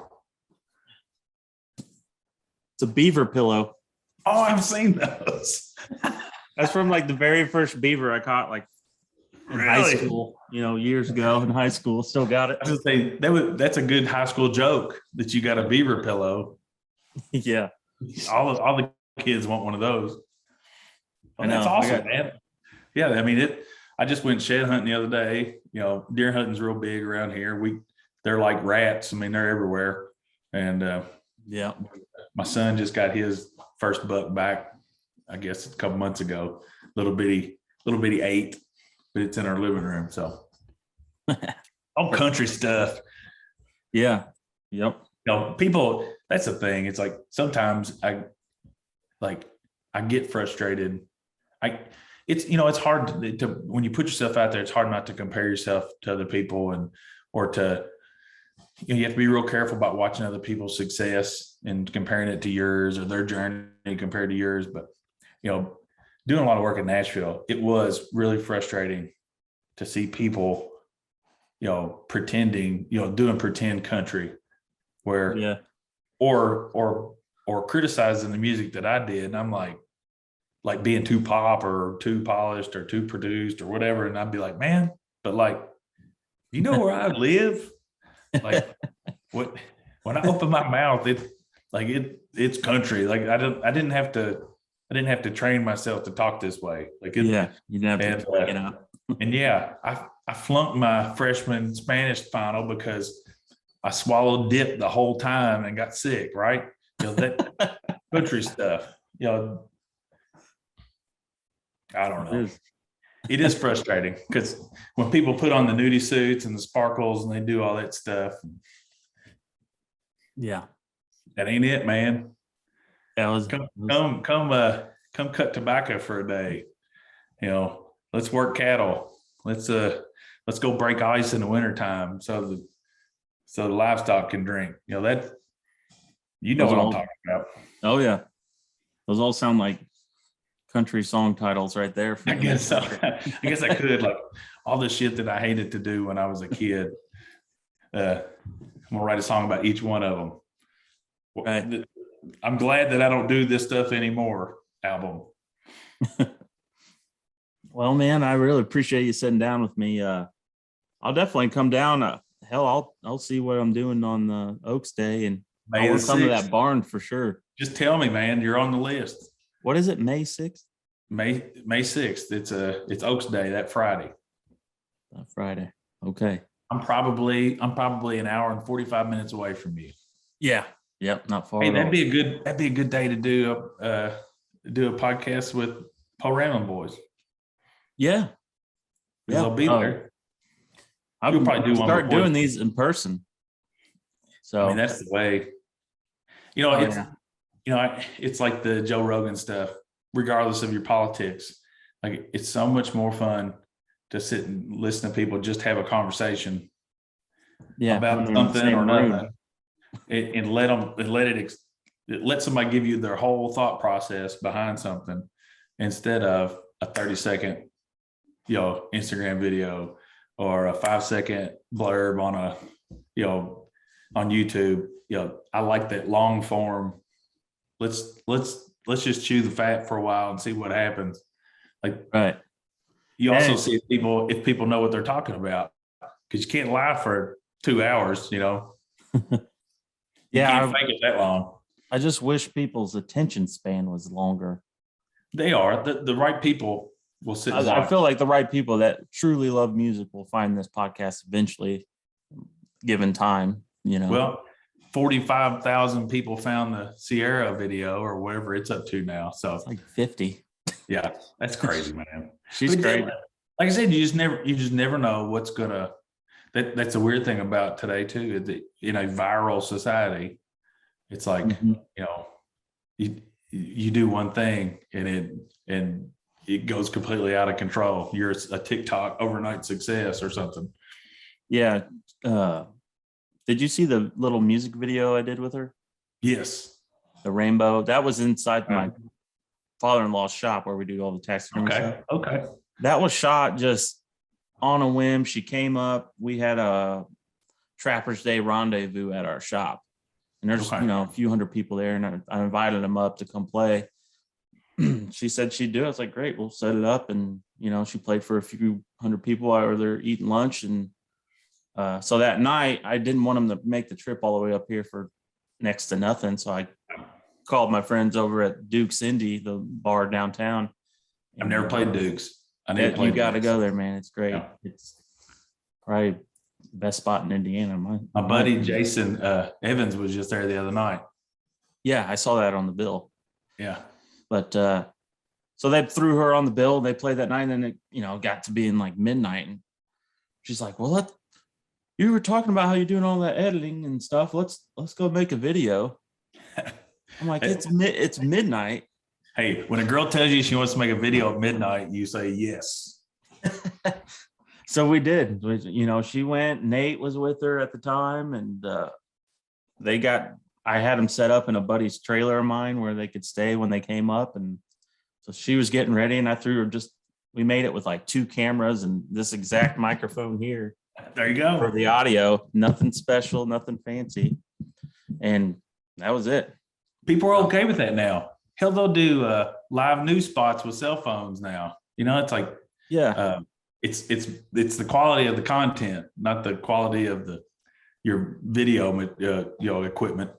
It's a beaver pillow. Oh, I've seen those. That's from like the very first beaver I caught, like in high school, years ago in high school. Still got it. I was gonna say that's a good high school joke that you got a beaver pillow. Yeah. All the kids want one of those. And that's awesome, man. Yeah, I mean I just went shed hunting the other day. Deer hunting's real big around here. They're like rats. I mean, they're everywhere. And yeah, my son just got his first buck back, I guess a couple months ago. Little bitty 8, but it's in our living room. So all country stuff. Yeah. Yep. People, that's the thing. It's like sometimes I get frustrated. It's hard to when you put yourself out there, it's hard not to compare yourself to other people or to, you have to be real careful about watching other people's success and comparing it to yours or their journey compared to yours. But, doing a lot of work in Nashville, it was really frustrating to see people, pretending, doing pretend country where, or criticizing the music that I did. And I'm like being too pop or too polished or too produced or whatever. And I'd be like, man, but like, where I live? Like when I open my mouth, it's country. Like I didn't have to train myself to talk this way. Like you didn't have to and yeah, I flunked my freshman Spanish final because I swallowed dip the whole time and got sick, right? That country stuff. I don't know. It is frustrating because when people put on the nudie suits and the sparkles and they do all that stuff. Yeah. That ain't it, man. Come cut tobacco for a day. Let's work cattle. Let's go break ice in the wintertime so the livestock can drink. What I'm talking about. Oh yeah. Those all sound like country song titles right there. I guess so. I guess I could, like all the shit that I hated to do when I was a kid. I'm gonna write a song about each one of them. Right. I'm glad that I don't do this stuff anymore. Album. Well, man, I really appreciate you sitting down with me. I'll definitely come down. I'll see what I'm doing on the Oaks Day, and I'll come to that barn for sure. Just tell me, man. You're on the list. What is it? May 6th? May 6th. It's Oaks Day that Friday. That Friday. Okay. I'm probably an hour and 45 minutes away from you. Yeah. Yep. Not far. Hey, at all. that'd be a good day to do a podcast with Paul Ramlin boys. Yeah. Because they'll be there. I'll probably do one start before. doing these in person. So I mean, that's the way. It's like the Joe Rogan stuff, regardless of your politics. Like, it's so much more fun to sit and listen to people just have a conversation about something or nothing, and let somebody give you their whole thought process behind something instead of a 30-second, Instagram video or a 5-second blurb on YouTube. I like that long form. Let's just chew the fat for a while and see what happens. Like, right. You also see if people know what they're talking about, because you can't lie for 2 hours, Yeah, you can't fake it that long. I just wish people's attention span was longer. They are the right people will sit. I feel like the right people that truly love music will find this podcast eventually, given time. Well, 45,000 people found the Sierra video or whatever it's up to now. So it's like 50. Yeah, that's crazy, man. She's crazy. Like I said, you just never know what's gonna. That's a weird thing about today too. In a viral society, it's like you do one thing and it goes completely out of control. You're a TikTok overnight success or something. Yeah. Did you see the little music video I did with her? Yes. The rainbow. That was inside my father-in-law's shop where we do all the taxidermy stuff. Okay. That was shot just on a whim. She came up. We had a Trapper's Day rendezvous at our shop. And there's, a few hundred people there. And I invited them up to come play. She said she'd do it. I was like, great, we'll set it up. And, she played for a few hundred people while they're eating lunch. And so that night, I didn't want them to make the trip all the way up here for next to nothing. So I called my friends over at Duke's Indy, the bar downtown. I've never played Duke's. You got to go there, man. It's great. Yeah. It's probably the best spot in Indiana. My buddy Jason Evans was just there the other night. Yeah, I saw that on the bill. Yeah. But so they threw her on the bill. They played that night, and then it got to being like midnight. And she's like, well, you were talking about how you're doing all that editing and stuff. Let's go make a video. I'm like, it's midnight. Hey, when a girl tells you she wants to make a video at midnight, you say yes. So we did. She went. Nate was with her at the time, and I had them set up in a buddy's trailer of mine where they could stay when they came up, and so she was getting ready, and I threw her we made it with like 2 cameras and this exact microphone here. There you go. For the audio, nothing special, nothing fancy, and that was it. People are okay with that now. Hell, they'll do live news spots with cell phones now. It's like, it's the quality of the content, not the quality of your video equipment.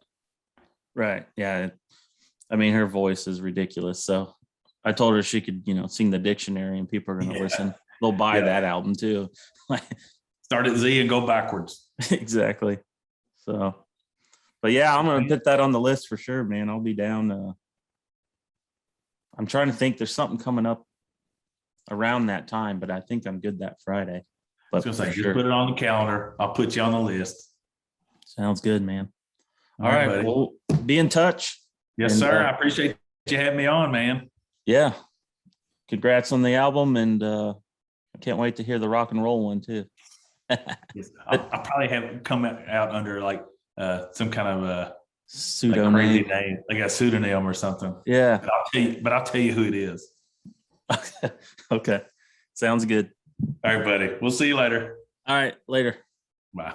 Right. Yeah. I mean, her voice is ridiculous. So I told her she could, sing the dictionary, and people are going to listen. They'll buy that album too. Start at Z and go backwards. Exactly. So, but yeah, I'm going to put that on the list for sure, man. I'll be down. I'm trying to think. There's something coming up around that time, but I think I'm good that Friday. But just put it on the calendar. I'll put you on the list. Sounds good, man. All right, buddy. We'll be in touch. Yes, sir. I appreciate you having me on, man. Yeah. Congrats on the album, and I can't wait to hear the rock and roll one too. I'll probably have come out under like some kind of pseudonym, like crazy name, like a pseudonym or something. Yeah. But I'll tell you who it is. Okay. Sounds good. All right, buddy. We'll see you later. All right. Later. Bye.